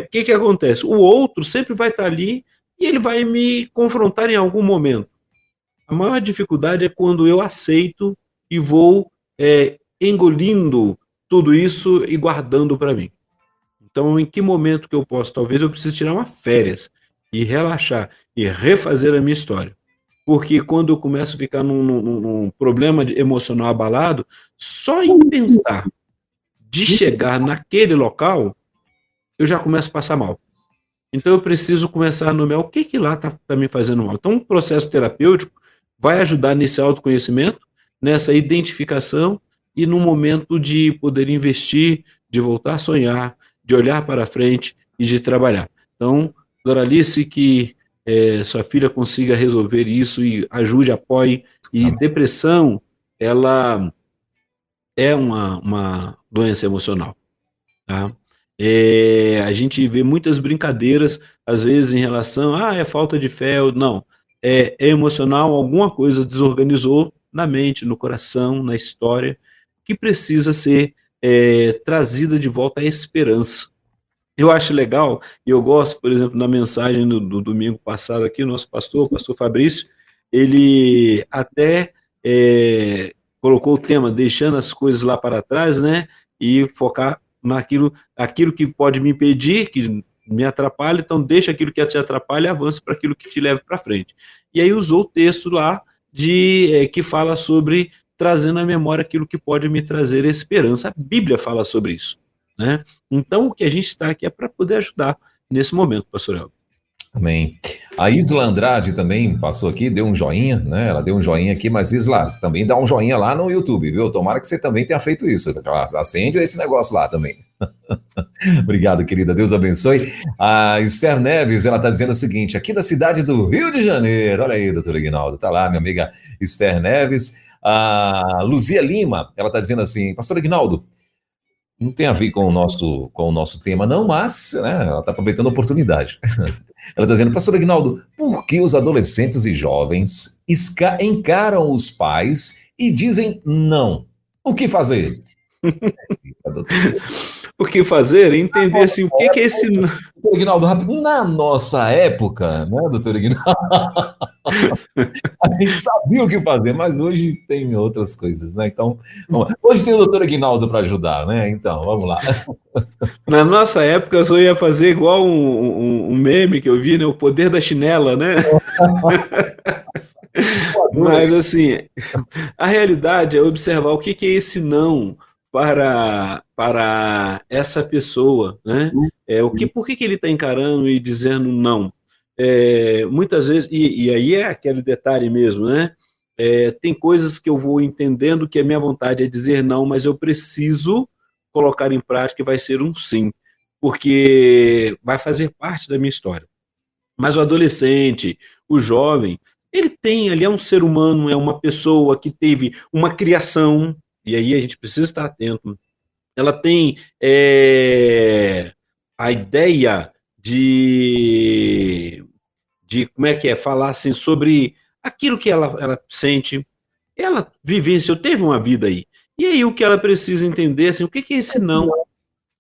o que acontece? O outro sempre vai estar ali e ele vai me confrontar em algum momento. A maior dificuldade é quando eu aceito e vou engolindo tudo isso e guardando para mim. Então, em que momento que eu posso? Talvez eu precise tirar uma férias e relaxar e refazer a minha história. Porque quando eu começo a ficar num problema emocional abalado, só em pensar de chegar naquele local, eu já começo a passar mal. Então eu preciso começar a nomear o que lá está me fazendo mal. Então um processo terapêutico vai ajudar nesse autoconhecimento, nessa identificação e no momento de poder investir, de voltar a sonhar, de olhar para frente e de trabalhar. Então, Doralice, que sua filha consiga resolver isso e ajude, apoie. E depressão, ela é uma doença emocional, tá? A gente vê muitas brincadeiras, às vezes, em relação é falta de fé, não. É emocional, alguma coisa desorganizou na mente, no coração, na história, que precisa ser trazida de volta à esperança. Eu acho legal, e eu gosto, por exemplo, na mensagem do domingo passado aqui, o nosso pastor, o pastor Fabrício, ele até colocou o tema, deixando as coisas lá para trás, né, e focar aquilo que pode me impedir, que me atrapalha, então deixa aquilo que te atrapalha e avance para aquilo que te leva para frente. E aí usou o texto lá que fala sobre trazendo à memória aquilo que pode me trazer esperança. A Bíblia fala sobre isso, né? Então o que a gente está aqui é para poder ajudar nesse momento, pastor Elber. Amém. A Isla Andrade também passou aqui, deu um joinha, né? Ela deu um joinha aqui, mas Isla, também dá um joinha lá no YouTube, viu? Tomara que você também tenha feito isso. Acende esse negócio lá também. Obrigado, querida. Deus abençoe. A Esther Neves, ela está dizendo o seguinte, aqui da cidade do Rio de Janeiro. Olha aí, doutor Aguinaldo. Tá lá, minha amiga Esther Neves. A Luzia Lima, ela está dizendo assim, pastor Aguinaldo, não tem a ver com o nosso tema, não, mas né, ela está aproveitando a oportunidade. Ela está dizendo, pastor Aguinaldo, por que os adolescentes e jovens encaram os pais e dizem não? O que fazer? O que fazer? Entender assim, o que é esse não. Doutor Aguinaldo, na nossa época, né, doutor Aguinaldo? A gente sabia o que fazer, mas hoje tem outras coisas, né? Então, hoje tem o doutor Aguinaldo para ajudar, né? Então, vamos lá. Na nossa época, eu só ia fazer igual um meme que eu vi, né? O poder da chinela, né? Mas, assim, a realidade é observar o que é esse não para essa pessoa, né? Por que ele está encarando e dizendo não? Muitas vezes, e aí é aquele detalhe mesmo, né? Tem coisas que eu vou entendendo que a minha vontade é dizer não, mas eu preciso colocar em prática e vai ser um sim, porque vai fazer parte da minha história. Mas o adolescente, o jovem, ele tem ali, é um ser humano, é uma pessoa que teve uma criação, e aí a gente precisa estar atento. Ela tem a ideia de como é que é, falar assim, sobre aquilo que ela sente, ela vivenciou, teve uma vida aí. E aí o que ela precisa entender, assim, o que é esse não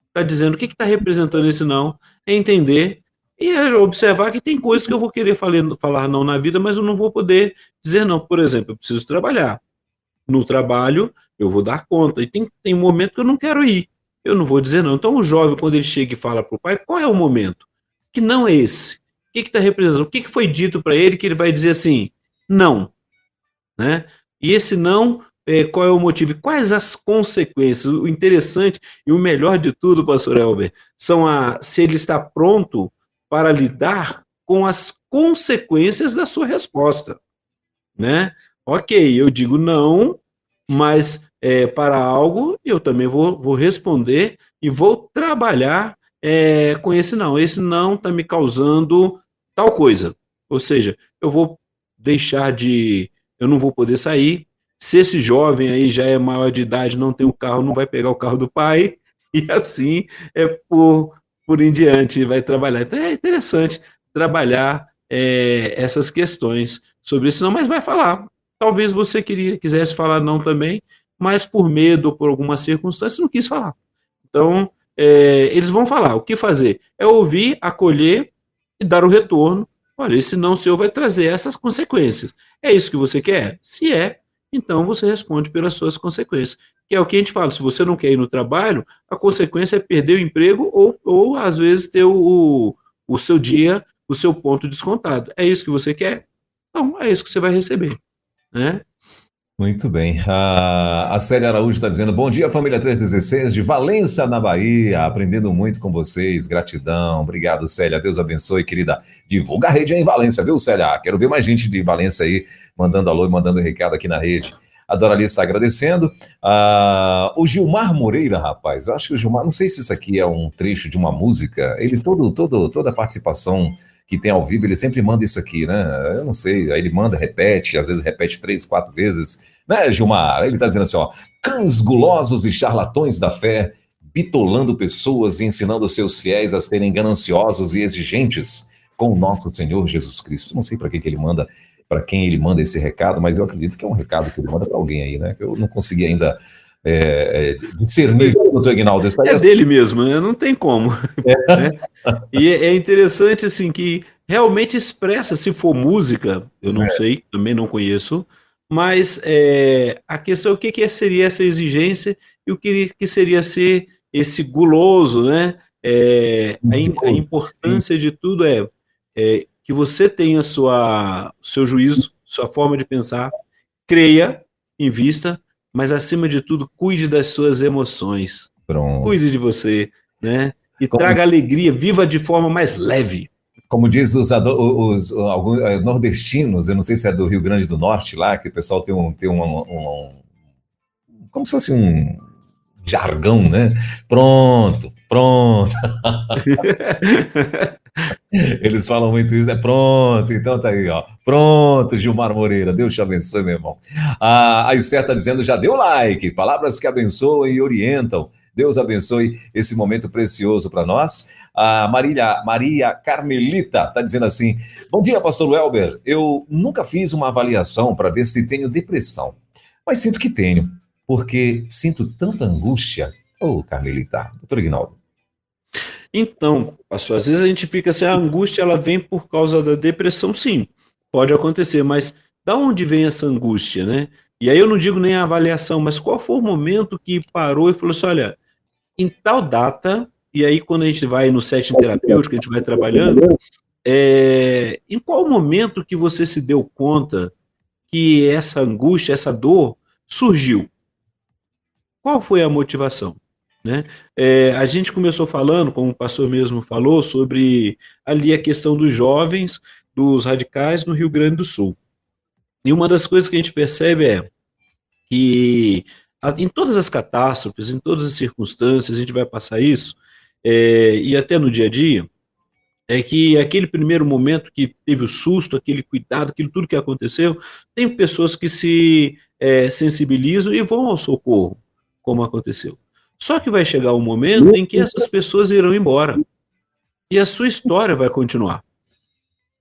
está dizendo, o que está representando esse não, é entender e observar que tem coisas que eu vou querer falar não na vida, mas eu não vou poder dizer não. Por exemplo, eu preciso trabalhar. No trabalho, eu vou dar conta. E tem um momento que eu não quero ir. Eu não vou dizer não. Então, o jovem, quando ele chega e fala para o pai, qual é o momento? Que não é esse. O que está representando? O que foi dito para ele que ele vai dizer assim, não? Né? E esse não, qual é o motivo? E quais as consequências? O interessante e o melhor de tudo, pastor Elber, são se ele está pronto para lidar com as consequências da sua resposta. Né? Ok, eu digo não, mas para algo eu também vou responder e vou trabalhar com esse não. Esse não está me causando tal coisa. Ou seja, eu vou deixar eu não vou poder sair. Se esse jovem aí já é maior de idade, não tem um carro, não vai pegar o carro do pai. E assim, por por em diante vai trabalhar. Então é interessante trabalhar essas questões sobre isso, não, mas vai falar. Talvez você quisesse falar não também, mas por medo ou por alguma circunstância não quis falar. Então, eles vão falar. O que fazer? É ouvir, acolher e dar o retorno. Olha, esse não seu vai trazer essas consequências. É isso que você quer? Se é, então você responde pelas suas consequências. Que é o que a gente fala, se você não quer ir no trabalho, a consequência é perder o emprego ou às vezes ter o seu dia, o seu ponto descontado. É isso que você quer? Então, é isso que você vai receber, né? Muito bem. A Célia Araújo está dizendo: bom dia, família 316, de Valença, na Bahia. Aprendendo muito com vocês. Gratidão. Obrigado, Célia. Deus abençoe, querida. Divulga a rede aí em Valência, viu, Célia? Quero ver mais gente de Valência aí, mandando alô e mandando recado aqui na rede. A Dorali está agradecendo. O Gilmar Moreira, rapaz, eu acho que o Gilmar, não sei se isso aqui é um trecho de uma música. Ele, toda a participação que tem ao vivo, ele sempre manda isso aqui, né? Eu não sei, aí ele manda, repete, às vezes repete 3, 4 vezes, né, Gilmar? Ele tá dizendo assim, ó: cães gulosos e charlatões da fé, bitolando pessoas e ensinando seus fiéis a serem gananciosos e exigentes com o nosso Senhor Jesus Cristo. Não sei para que ele manda, para quem ele manda esse recado, mas eu acredito que é um recado que ele manda para alguém aí, né? Que eu não consegui ainda discernir, doutor Aguinaldo. É dele mesmo, né? Não tem como. Né? E é interessante, assim, que realmente expressa, se for música, eu não sei, também não conheço, mas a questão é o que seria essa exigência e o que seria ser esse guloso, né? A importância de tudo é que você tenha seu juízo, sua forma de pensar, creia, invista, mas acima de tudo, cuide das suas emoções. Pronto. Cuide de você, né? E traga alegria, viva de forma mais leve. Como diz alguns nordestinos, eu não sei se é do Rio Grande do Norte lá, que o pessoal tem como se fosse um jargão, né? Pronto. Eles falam muito isso, pronto, então tá aí, ó. Pronto, Gilmar Moreira, Deus te abençoe, meu irmão. A Esther tá dizendo, já deu like, palavras que abençoam e orientam. Deus abençoe esse momento precioso para nós. A Maria Carmelita está dizendo assim: bom dia, pastor Welber. Eu nunca fiz uma avaliação para ver se tenho depressão, mas sinto que tenho, porque sinto tanta angústia. Ô, Carmelita, doutor Aguinaldo. Então, pastor, às vezes a gente fica assim, a angústia ela vem por causa da depressão, sim, pode acontecer, mas da onde vem essa angústia, né? E aí eu não digo nem a avaliação, mas qual foi o momento que parou e falou assim, olha, em tal data, e aí quando a gente vai no setting terapêutico, a gente vai trabalhando, em qual momento que você se deu conta que essa angústia, essa dor surgiu? Qual foi a motivação? Né? A gente começou falando, como o pastor mesmo falou, sobre ali a questão dos jovens, dos radicais no Rio Grande do Sul. E uma das coisas que a gente percebe é que em todas as catástrofes, em todas as circunstâncias, a gente vai passar isso, e até no dia a dia, é que aquele primeiro momento que teve o susto, aquele cuidado, aquilo tudo que aconteceu, tem pessoas que se sensibilizam e vão ao socorro, como aconteceu. Só que vai chegar um momento em que essas pessoas irão embora e a sua história vai continuar.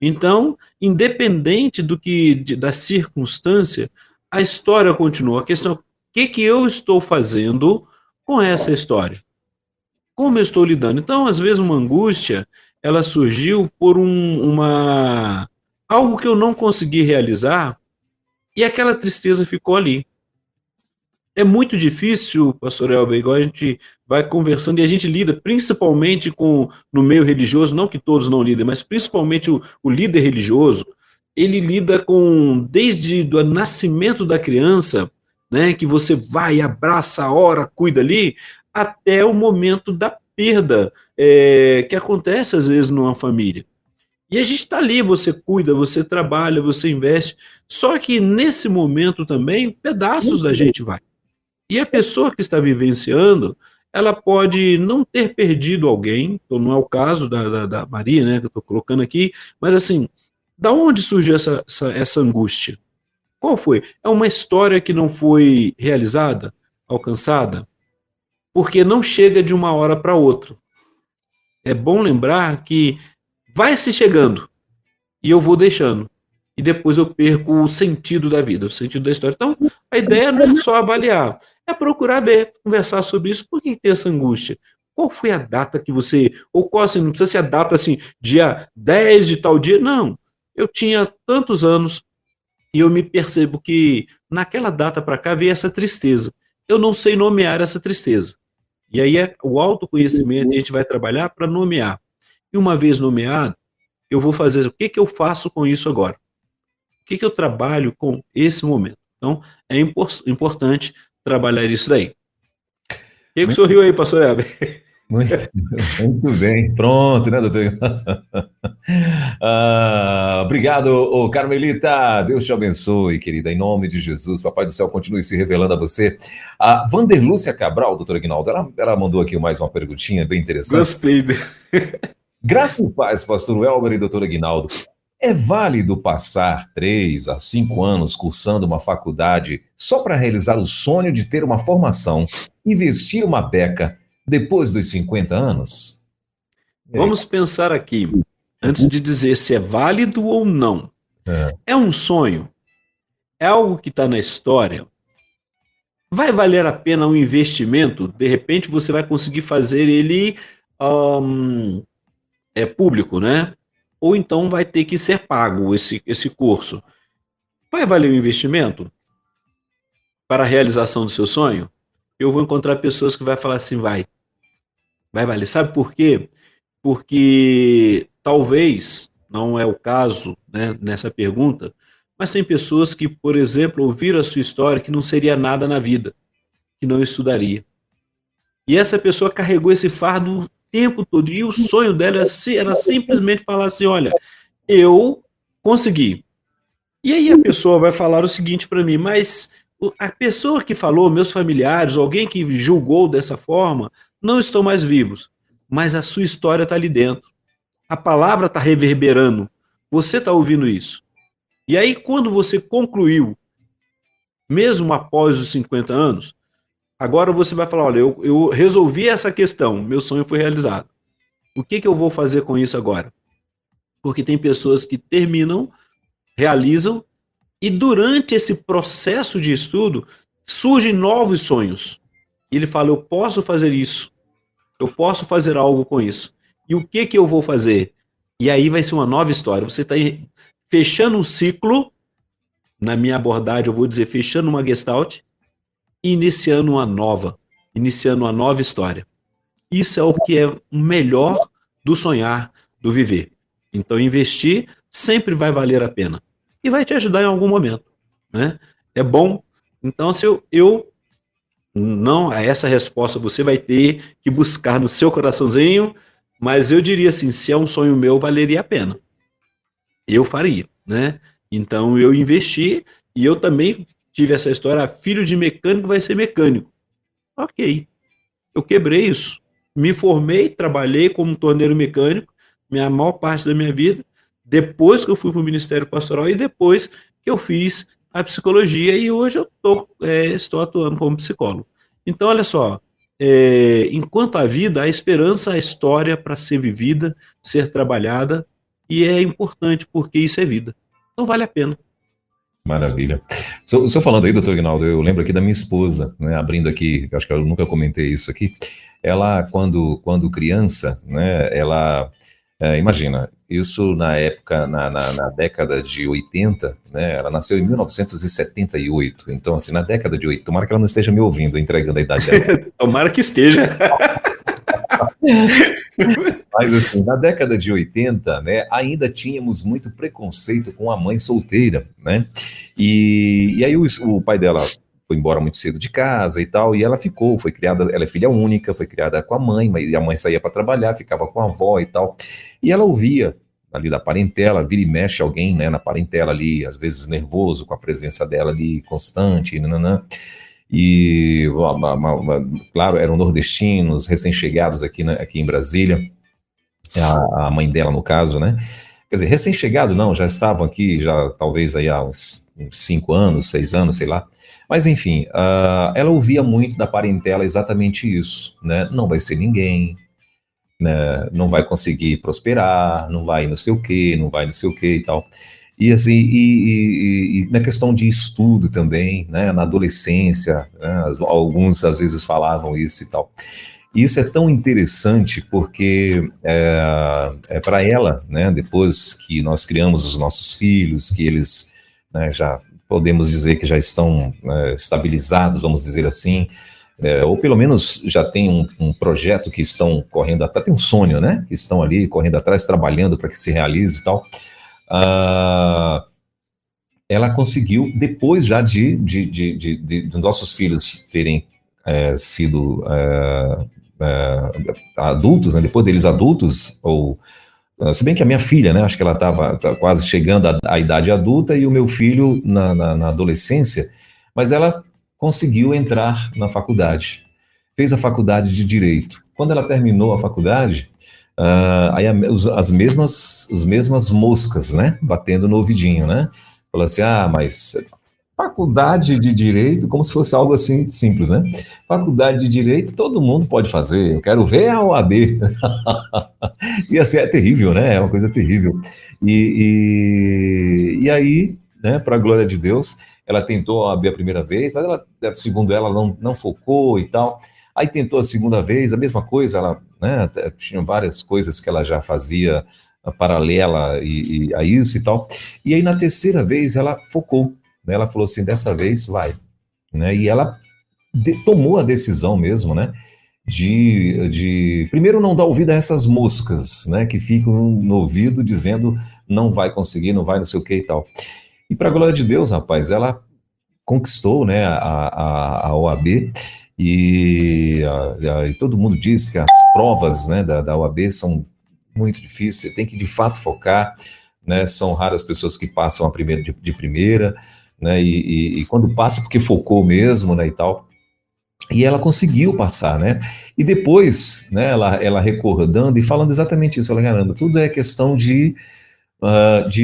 Então, independente da circunstância, a história continua. A questão é o que eu estou fazendo com essa história? Como eu estou lidando? Então, às vezes, uma angústia, ela surgiu por algo que eu não consegui realizar e aquela tristeza ficou ali. É muito difícil, pastor Elber, igual a gente vai conversando e a gente lida principalmente no meio religioso, não que todos não lidem, mas principalmente o líder religioso, ele lida desde o nascimento da criança, né, que você vai, abraça, ora, cuida ali, até o momento da perda que acontece às vezes numa família. E a gente está ali, você cuida, você trabalha, você investe, só que nesse momento também, pedaços da gente vai. E a pessoa que está vivenciando, ela pode não ter perdido alguém, então não é o caso da Maria, né, que eu estou colocando aqui, mas assim, da onde surgiu essa angústia? Qual foi? É uma história que não foi realizada, alcançada? Porque não chega de uma hora para outra. é bom lembrar que vai se chegando e eu vou deixando. E depois eu perco o sentido da vida, o sentido da história. Então, a ideia não é só avaliar, é procurar ver, conversar sobre isso. Por que tem essa angústia? Qual foi a data que você... Ou qual, assim, não precisa ser a data, assim, dia 10 de tal dia. Não. Eu tinha tantos anos e eu me percebo que naquela data para cá veio essa tristeza. Eu não sei nomear essa tristeza. E aí é o autoconhecimento, e a gente vai trabalhar para nomear. E uma vez nomeado, eu vou fazer o que eu faço com isso agora? O que eu trabalho com esse momento? Então, é importante trabalhar isso daí. O que sorriu aí, pastor Heber? Muito, muito bem. Pronto, né, doutor? Obrigado, Carmelita. Deus te abençoe, querida. Em nome de Jesus, Papai do Céu continue se revelando a você. A Vanderlúcia Cabral, doutor Aguinaldo, ela mandou aqui mais uma perguntinha bem interessante. Gostei. Graça e paz, pastor Elber e doutor Aguinaldo. É válido passar 3 a 5 anos cursando uma faculdade só para realizar o sonho de ter uma formação e vestir uma beca depois dos 50 anos? Vamos pensar aqui, antes de dizer se é válido ou não. É um sonho? É algo que está na história? Vai valer a pena um investimento? De repente você vai conseguir fazer ele público, né? Ou então vai ter que ser pago esse curso. Vai valer o investimento para a realização do seu sonho? Eu vou encontrar pessoas que vão falar assim, vai valer. Sabe por quê? Porque talvez, não é o caso, né, nessa pergunta, mas tem pessoas que, por exemplo, ouviram a sua história que não seria nada na vida, que não estudaria. E essa pessoa carregou esse fardo o tempo todo, e o sonho dela era simplesmente falar assim, olha, eu consegui. E aí a pessoa vai falar o seguinte para mim, mas a pessoa que falou, meus familiares, alguém que julgou dessa forma, não estão mais vivos, mas a sua história está ali dentro. A palavra está reverberando. Você está ouvindo isso. E aí, quando você concluiu, mesmo após os 50 anos, agora você vai falar, olha, eu resolvi essa questão, meu sonho foi realizado. O que eu vou fazer com isso agora? Porque tem pessoas que terminam, realizam, e durante esse processo de estudo, surgem novos sonhos. E ele fala, eu posso fazer isso, eu posso fazer algo com isso. E o que eu vou fazer? E aí vai ser uma nova história. Você está fechando um ciclo, na minha abordagem eu vou dizer, fechando uma gestalt, e iniciando uma nova história. Isso é o que é o melhor do sonhar, do viver. Então investir sempre vai valer a pena. E vai te ajudar em algum momento, né? É bom. Então, se eu não, a essa resposta você vai ter que buscar no seu coraçãozinho, mas eu diria assim, se é um sonho meu, valeria a pena. Eu faria, né? Então, eu investi e eu também tive essa história, filho de mecânico vai ser mecânico. Ok, eu quebrei isso. Me formei, trabalhei como torneiro mecânico, minha maior parte da minha vida, depois que eu fui para o Ministério Pastoral e depois que eu fiz a psicologia e hoje eu estou atuando como psicólogo. Então, olha só, enquanto há vida, há esperança, há história para ser vivida, ser trabalhada, e é importante porque isso é vida. Então vale a pena. Maravilha. O senhor falando aí, doutor Aguinaldo, eu lembro aqui da minha esposa, né, abrindo aqui, acho que eu nunca comentei isso aqui, ela, quando criança, né, ela, imagina, isso na época, na década de 80, né, ela nasceu em 1978, então assim, na década de 80, tomara que ela não esteja me ouvindo, entregando a idade dela. Tomara que esteja. Mas assim, na década de 80, né, ainda tínhamos muito preconceito com a mãe solteira, né? E aí o pai dela foi embora muito cedo de casa e tal, e ela foi criada, ela é filha única, foi criada com a mãe, mas a mãe saía para trabalhar, ficava com a avó e tal. E ela ouvia ali da parentela, vira e mexe alguém, né, na parentela ali, às vezes nervoso com a presença dela ali constante, nananã. E, claro, eram nordestinos, recém-chegados aqui em Brasília, a mãe dela, no caso, né? Quer dizer, recém-chegado não, já estavam aqui, já talvez aí há uns 5 anos, 6 anos, sei lá. Mas, enfim, ela ouvia muito da parentela exatamente isso, né? Não vai ser ninguém, né, não vai conseguir prosperar, não vai não sei o quê, não vai não sei o quê e tal. E assim, e na questão de estudo também, né, na adolescência, né, alguns às vezes falavam isso e tal. E isso é tão interessante porque para ela, né, depois que nós criamos os nossos filhos, que eles, né, já podemos dizer que já estão estabilizados, vamos dizer assim, ou pelo menos já tem um projeto que estão correndo atrás, tem um sonho, né, que estão ali correndo atrás, trabalhando para que se realize e tal. Ela conseguiu, depois já de nossos filhos terem sido adultos, né, depois deles adultos, ou se bem que a minha filha, né, acho que ela estava quase chegando à idade adulta e o meu filho na adolescência, mas ela conseguiu entrar na faculdade, fez a faculdade de Direito. Quando ela terminou a faculdade, aí as mesmas moscas, né, batendo no ouvidinho, né, falou assim, mas faculdade de Direito, como se fosse algo assim simples, né, faculdade de Direito todo mundo pode fazer, eu quero ver a OAB. E assim, é terrível, né, é uma coisa terrível. E aí, né, para a glória de Deus, ela tentou a OAB a primeira vez, mas ela, segundo ela, não focou e tal. Aí tentou a segunda vez, a mesma coisa, ela, né, tinha várias coisas que ela já fazia paralela a isso e tal. E aí na terceira vez ela focou, né, ela falou assim, dessa vez vai, né, e ela tomou a decisão mesmo, né, de primeiro não dar ouvido a essas moscas, né, que ficam no ouvido dizendo não vai conseguir, não vai não sei o que e tal. E para a glória de Deus, rapaz, ela conquistou, né, a OAB e todo mundo diz que as provas, né, da OAB são muito difíceis, você tem que de fato focar, né, são raras pessoas que passam a primeira de primeira, né, e quando passa porque focou mesmo, né, e tal. E ela conseguiu passar, né? E depois, né, ela recordando e falando exatamente isso, ela caramba, tudo é questão de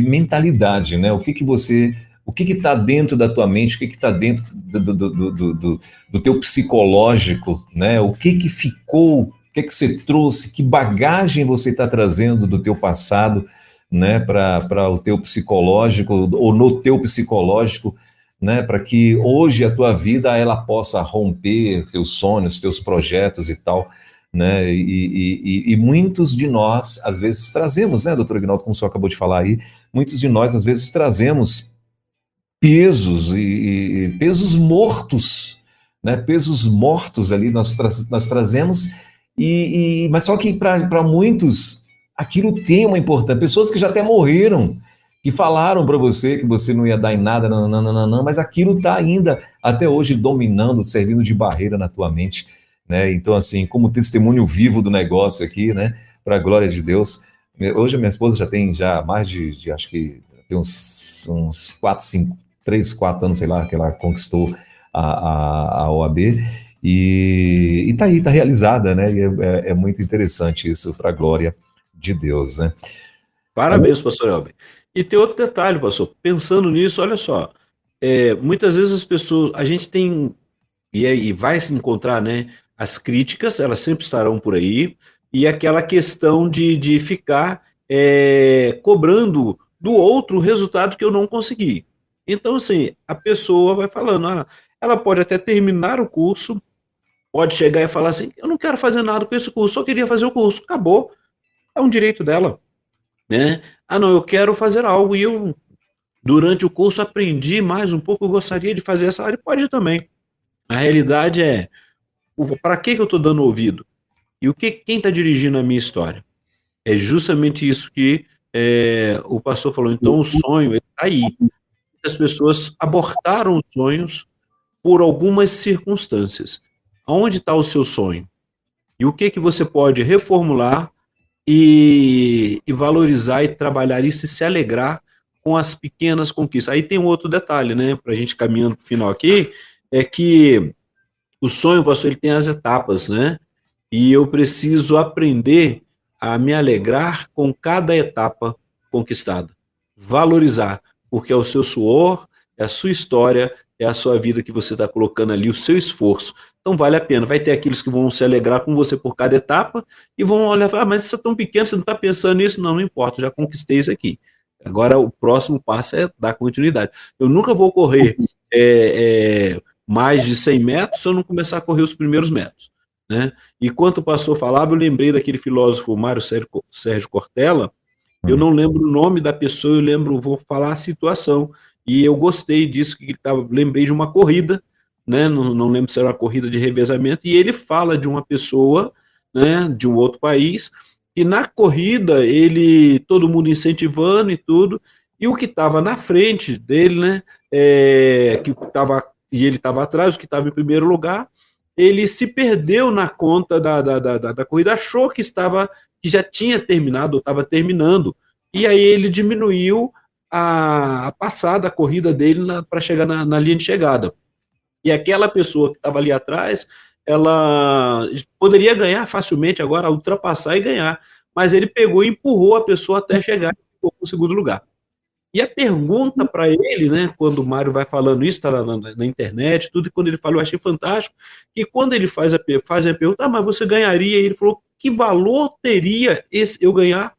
mentalidade, né? O que está dentro da tua mente, o que está dentro do teu psicológico, né? O que ficou, o que você trouxe, que bagagem você está trazendo do teu passado, né? Para o teu psicológico ou no teu psicológico, né, para que hoje a tua vida ela possa romper teus sonhos, teus projetos e tal, né, e muitos de nós às vezes trazemos, né, doutor Aguinaldo, como o senhor acabou de falar aí, muitos de nós às vezes trazemos pesos e pesos mortos, né, pesos mortos ali nós trazemos, mas só que para muitos aquilo tem uma importância, pessoas que já até morreram, que falaram para você que você não ia dar em nada, não, mas aquilo está ainda até hoje dominando, servindo de barreira na tua mente, né? Então, assim, como testemunho vivo do negócio aqui, né? Para a glória de Deus. Hoje a minha esposa já tem mais de acho que tem uns 3, 4 anos, sei lá, que ela conquistou a OAB e tá aí, tá realizada, né? E é muito interessante isso para a glória de Deus, né? Parabéns, pastor Elber. E tem outro detalhe, pastor, pensando nisso, olha só, muitas vezes as pessoas, a gente tem, e vai se encontrar, né, as críticas, elas sempre estarão por aí, e aquela questão de ficar cobrando do outro o resultado que eu não consegui. Então, assim, a pessoa vai falando, ela pode até terminar o curso, pode chegar e falar assim, eu não quero fazer nada com esse curso, só queria fazer o curso, acabou, é um direito dela, né? Não, eu quero fazer algo e eu, durante o curso, aprendi mais um pouco, eu gostaria de fazer essa área, pode também. A realidade é, para que eu estou dando ouvido? E quem está dirigindo a minha história? É justamente isso que o pastor falou. Então, o sonho está aí. As pessoas abortaram os sonhos por algumas circunstâncias. Aonde está o seu sonho? E o que você pode reformular e valorizar e trabalhar isso e se alegrar com as pequenas conquistas. Aí tem um outro detalhe, né, para a gente caminhando para o final aqui, é que o sonho, pastor, ele tem as etapas, né, e eu preciso aprender a me alegrar com cada etapa conquistada, valorizar, porque é o seu suor, é a sua história, é a sua vida que você está colocando ali, o seu esforço. Então vale a pena. Vai ter aqueles que vão se alegrar com você por cada etapa e vão olhar e falar, mas isso é tão pequeno, você não está pensando nisso? Não, não importa, já conquistei isso aqui. Agora o próximo passo é dar continuidade. Eu nunca vou correr mais de 100 metros se eu não começar a correr os primeiros metros, né? E enquanto o pastor falava, eu lembrei daquele filósofo Mário Sérgio Cortella. Eu não lembro o nome da pessoa, vou falar a situação, e eu gostei disso, lembrei de uma corrida, né? Não lembro se era uma corrida de revezamento, e ele fala de uma pessoa, né, de um outro país, e na corrida, todo mundo incentivando e tudo, e o que estava na frente dele, né, e ele estava atrás, o que estava em primeiro lugar, ele se perdeu na conta da corrida, achou que já tinha terminado, ou estava terminando, e aí ele diminuiu a passada, a corrida dele para chegar na linha de chegada. E aquela pessoa que estava ali atrás, ela poderia ganhar facilmente agora, ultrapassar e ganhar, mas ele pegou e empurrou a pessoa até chegar e ficou com o segundo lugar. E a pergunta para ele, né, quando o Mário vai falando isso, está na internet, tudo, e quando ele fala, eu achei fantástico, que quando ele faz a pergunta, mas você ganharia? E ele falou, que valor teria eu ganhar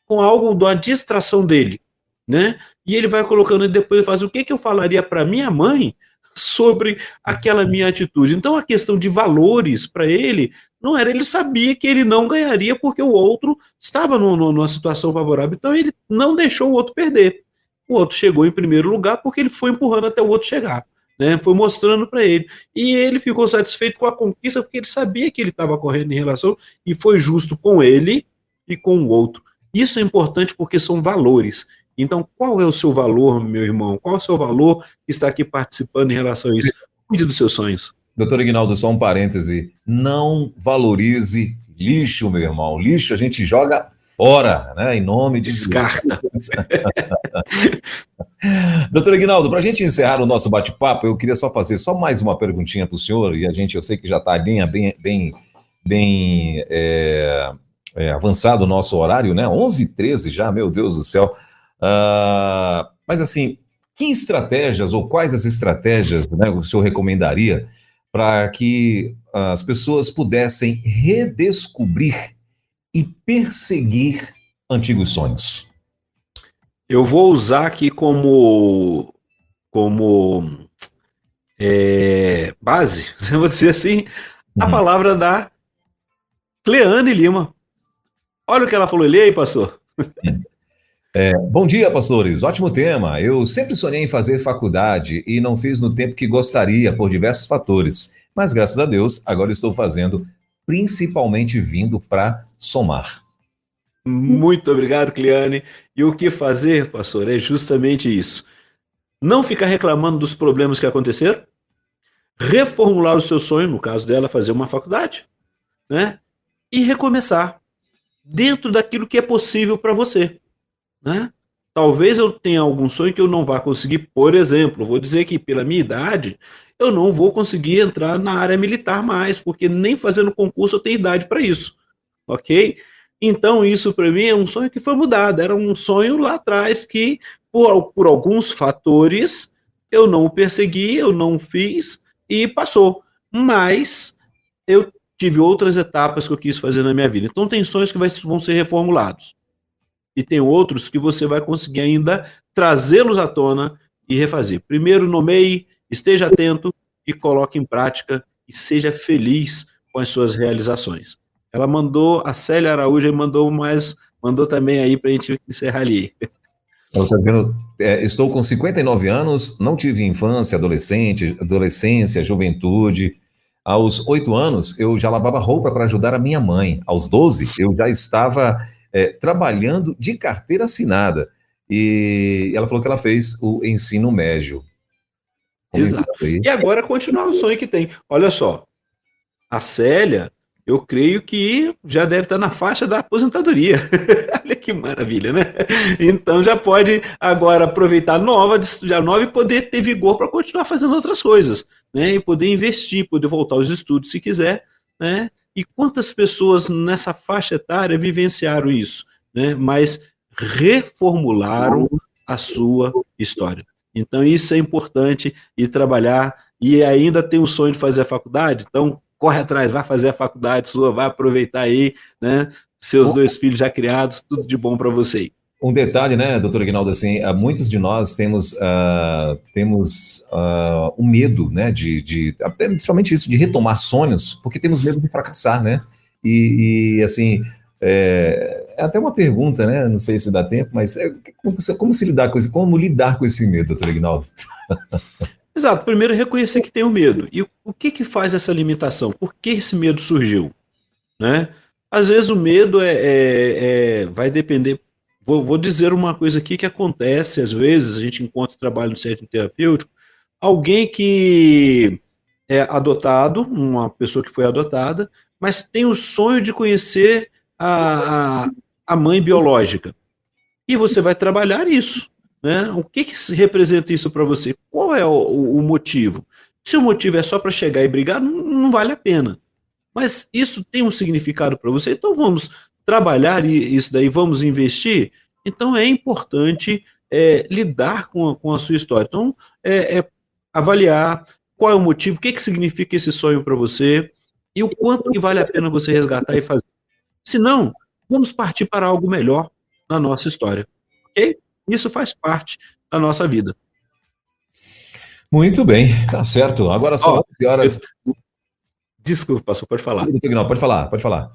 com algo da distração dele, né? E ele vai colocando, e depois ele faz, o que eu falaria para minha mãe sobre aquela minha atitude? Então a questão de valores para ele, não era, ele sabia que ele não ganharia porque o outro estava numa situação favorável, então ele não deixou o outro perder. O outro chegou em primeiro lugar porque ele foi empurrando até o outro chegar, né? Foi mostrando para ele. E ele ficou satisfeito com a conquista porque ele sabia que ele estava correndo em relação e foi justo com ele e com o outro. Isso é importante porque são valores. Então, qual é o seu valor, meu irmão? Qual é o seu valor que está aqui participando em relação a isso? Cuide dos seus sonhos. Doutor Ignaldo, só um parêntese. Não valorize lixo, meu irmão. Lixo a gente joga fora, né? Em nome de Descarta. Doutor Ignaldo, para a gente encerrar o nosso bate-papo, eu queria só fazer mais uma perguntinha para o senhor, e eu sei que já está bem avançado o nosso horário, né? 11h13 já, meu Deus do céu. Mas assim, que estratégias ou quais as estratégias, né, o senhor recomendaria para que as pessoas pudessem redescobrir e perseguir antigos sonhos? Eu vou usar aqui como base, vou dizer assim, a palavra da Cleane Lima. Olha o que ela falou, lê aí, pastor. Bom dia, pastores. Ótimo tema. Eu sempre sonhei em fazer faculdade e não fiz no tempo que gostaria por diversos fatores. Mas, graças a Deus, agora estou fazendo, principalmente vindo para somar. Muito obrigado, Cleane. E o que fazer, pastor, é justamente isso. Não ficar reclamando dos problemas que aconteceram, reformular o seu sonho, no caso dela, fazer uma faculdade, né? E recomeçar dentro daquilo que é possível para você, né? Talvez eu tenha algum sonho que eu não vá conseguir, por exemplo, vou dizer que pela minha idade, eu não vou conseguir entrar na área militar mais, porque nem fazendo concurso eu tenho idade para isso, ok? Então isso para mim é um sonho que foi mudado, era um sonho lá atrás que por alguns fatores eu não o persegui, eu não fiz e passou, mas eu tive outras etapas que eu quis fazer na minha vida. Então tem sonhos que vão ser reformulados. E tem outros que você vai conseguir ainda trazê-los à tona e refazer. Primeiro, nomeie, esteja atento e coloque em prática e seja feliz com as suas realizações. Ela mandou, a Célia Araújo mandou também aí para a gente encerrar ali. Ela está dizendo, estou com 59 anos, não tive infância, adolescência, juventude. Aos 8 anos, eu já lavava roupa para ajudar a minha mãe. Aos 12, eu já estava trabalhando de carteira assinada. E ela falou que ela fez o ensino médio. Exato. E agora continuar o sonho que tem. Olha só, a Célia, eu creio que já deve estar na faixa da aposentadoria. Olha que maravilha, né? Então já pode agora aproveitar nova e poder ter vigor para continuar fazendo outras coisas, né? E poder investir, poder voltar aos estudos se quiser, né? E quantas pessoas nessa faixa etária vivenciaram isso, né? Mas reformularam a sua história. Então isso é importante, e trabalhar e ainda tem o sonho de fazer a faculdade, então corre atrás, vai fazer a faculdade sua, vai aproveitar aí, né? Seus 2 filhos já criados, tudo de bom para você. Um detalhe, né, doutor Aguinaldo, assim, muitos de nós temos o medo, né, principalmente isso, de retomar sonhos, porque temos medo de fracassar, né? E assim, é até uma pergunta, né? Não sei se dá tempo, mas como lidar com esse medo, doutor Aguinaldo? Exato, primeiro reconhecer que tem o medo. E o que faz essa limitação? Por que esse medo surgiu? Né? Às vezes o medo vai depender. Vou dizer uma coisa aqui que acontece, às vezes, a gente encontra trabalho no centro terapêutico, alguém que é adotado, uma pessoa que foi adotada, mas tem o sonho de conhecer a mãe biológica. E você vai trabalhar isso. Né? O que representa isso para você? Qual é o motivo? Se o motivo é só para chegar e brigar, não vale a pena. Mas isso tem um significado para você, então vamos trabalhar isso daí, vamos investir. Então é importante lidar com a sua história. Então, avaliar qual é o motivo, o que significa esse sonho para você e o quanto que vale a pena você resgatar e fazer. Se não, vamos partir para algo melhor na nossa história. Ok? Isso faz parte da nossa vida. Muito bem, tá certo. Agora são 11 horas. Desculpa, pastor, pode falar. Não, pode falar.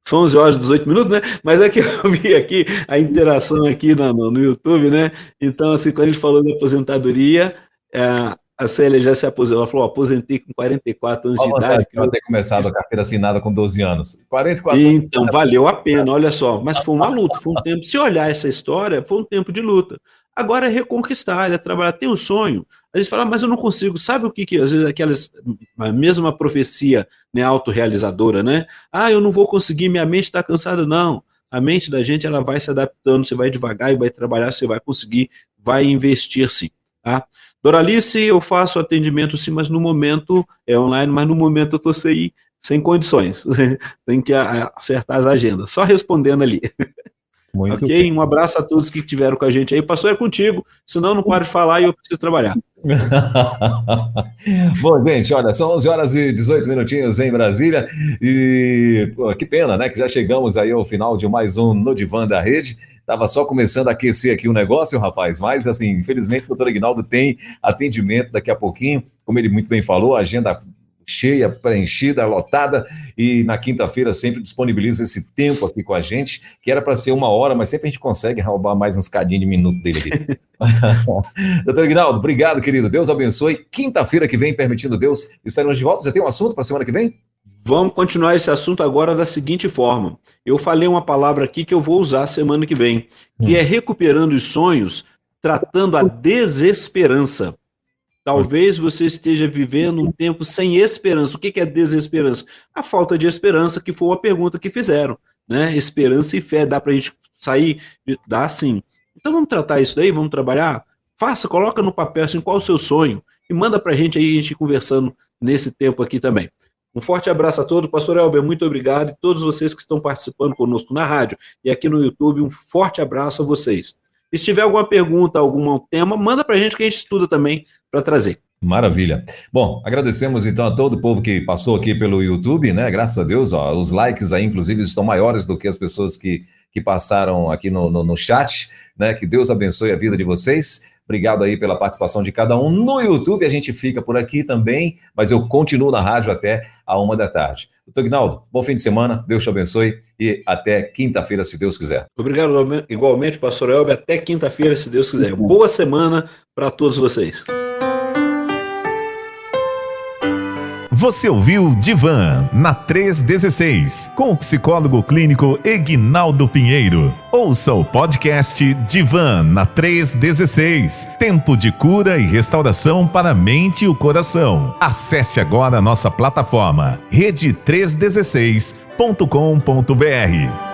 São 11 horas e 18 minutos, né? Mas é que eu vi aqui a interação aqui no YouTube, né? Então, assim, quando a gente falou da aposentadoria, a Célia já se aposentou. Ela falou, aposentei com 44 anos de idade. Eu ter começado a carteira assinada com 12 anos. 44 então, valeu a pena, olha só. Mas foi uma luta, foi um tempo. Se olhar essa história, foi um tempo de luta. Agora é reconquistar, é trabalhar. Tem um sonho. A gente fala, mas eu não consigo. Sabe o que às vezes a mesma profecia, né, autorrealizadora, né? Eu não vou conseguir, minha mente está cansada. Não. A mente da gente, ela vai se adaptando, você vai devagar e vai trabalhar, você vai conseguir, vai investir-se, tá? Doralice, eu faço atendimento sim, mas no momento é online, mas no momento eu estou sem condições. Tem que acertar as agendas. Só respondendo ali. Muito ok? Bem. Um abraço a todos que estiveram com a gente aí. Pastor, é contigo, senão não paro de falar e eu preciso trabalhar. Bom, gente, olha, são 11 horas e 18 minutinhos em Brasília e que pena, né, que já chegamos aí ao final de mais um No Divã da Rede. Tava só começando a aquecer aqui o negócio, rapaz, mas assim, infelizmente o doutor Aguinaldo tem atendimento daqui a pouquinho, como ele muito bem falou, a agenda cheia, preenchida, lotada, e na quinta-feira sempre disponibiliza esse tempo aqui com a gente, que era para ser 1 hora, mas sempre a gente consegue roubar mais uns cadinhos de minuto dele aqui. Doutor Aguinaldo, obrigado, querido, Deus abençoe. Quinta-feira que vem, permitindo Deus, estaremos de volta. Já tem um assunto para semana que vem? Vamos continuar esse assunto agora da seguinte forma. Eu falei uma palavra aqui que eu vou usar semana que vem, que é recuperando os sonhos, tratando a desesperança. Talvez você esteja vivendo um tempo sem esperança. O que é desesperança? A falta de esperança, que foi uma pergunta que fizeram, né? Esperança e fé, dá pra gente sair? Dá sim. Então vamos tratar isso daí, vamos trabalhar? Coloca no papel assim, qual é o seu sonho e manda pra gente aí, a gente conversando nesse tempo aqui também. Um forte abraço a todos. Pastor Elber, muito obrigado. E todos vocês que estão participando conosco na rádio e aqui no YouTube, um forte abraço a vocês. E se tiver alguma pergunta, algum tema, manda pra gente que a gente estuda também para trazer. Maravilha. Bom, agradecemos então a todo o povo que passou aqui pelo YouTube, né? Graças a Deus, ó, os likes aí, inclusive, estão maiores do que as pessoas que passaram aqui no chat, né? Que Deus abençoe a vida de vocês. Obrigado aí pela participação de cada um. No YouTube a gente fica por aqui também, mas eu continuo na rádio até a 1 da tarde. Doutor Aguinaldo, bom fim de semana, Deus te abençoe e até quinta-feira, se Deus quiser. Obrigado igualmente, pastor Elber, até quinta-feira, se Deus quiser. Boa semana para todos vocês. Você ouviu Divã na 316, com o psicólogo clínico Eguinaldo Pinheiro. Ouça o podcast Divã na 316, tempo de cura e restauração para a mente e o coração. Acesse agora a nossa plataforma rede316.com.br.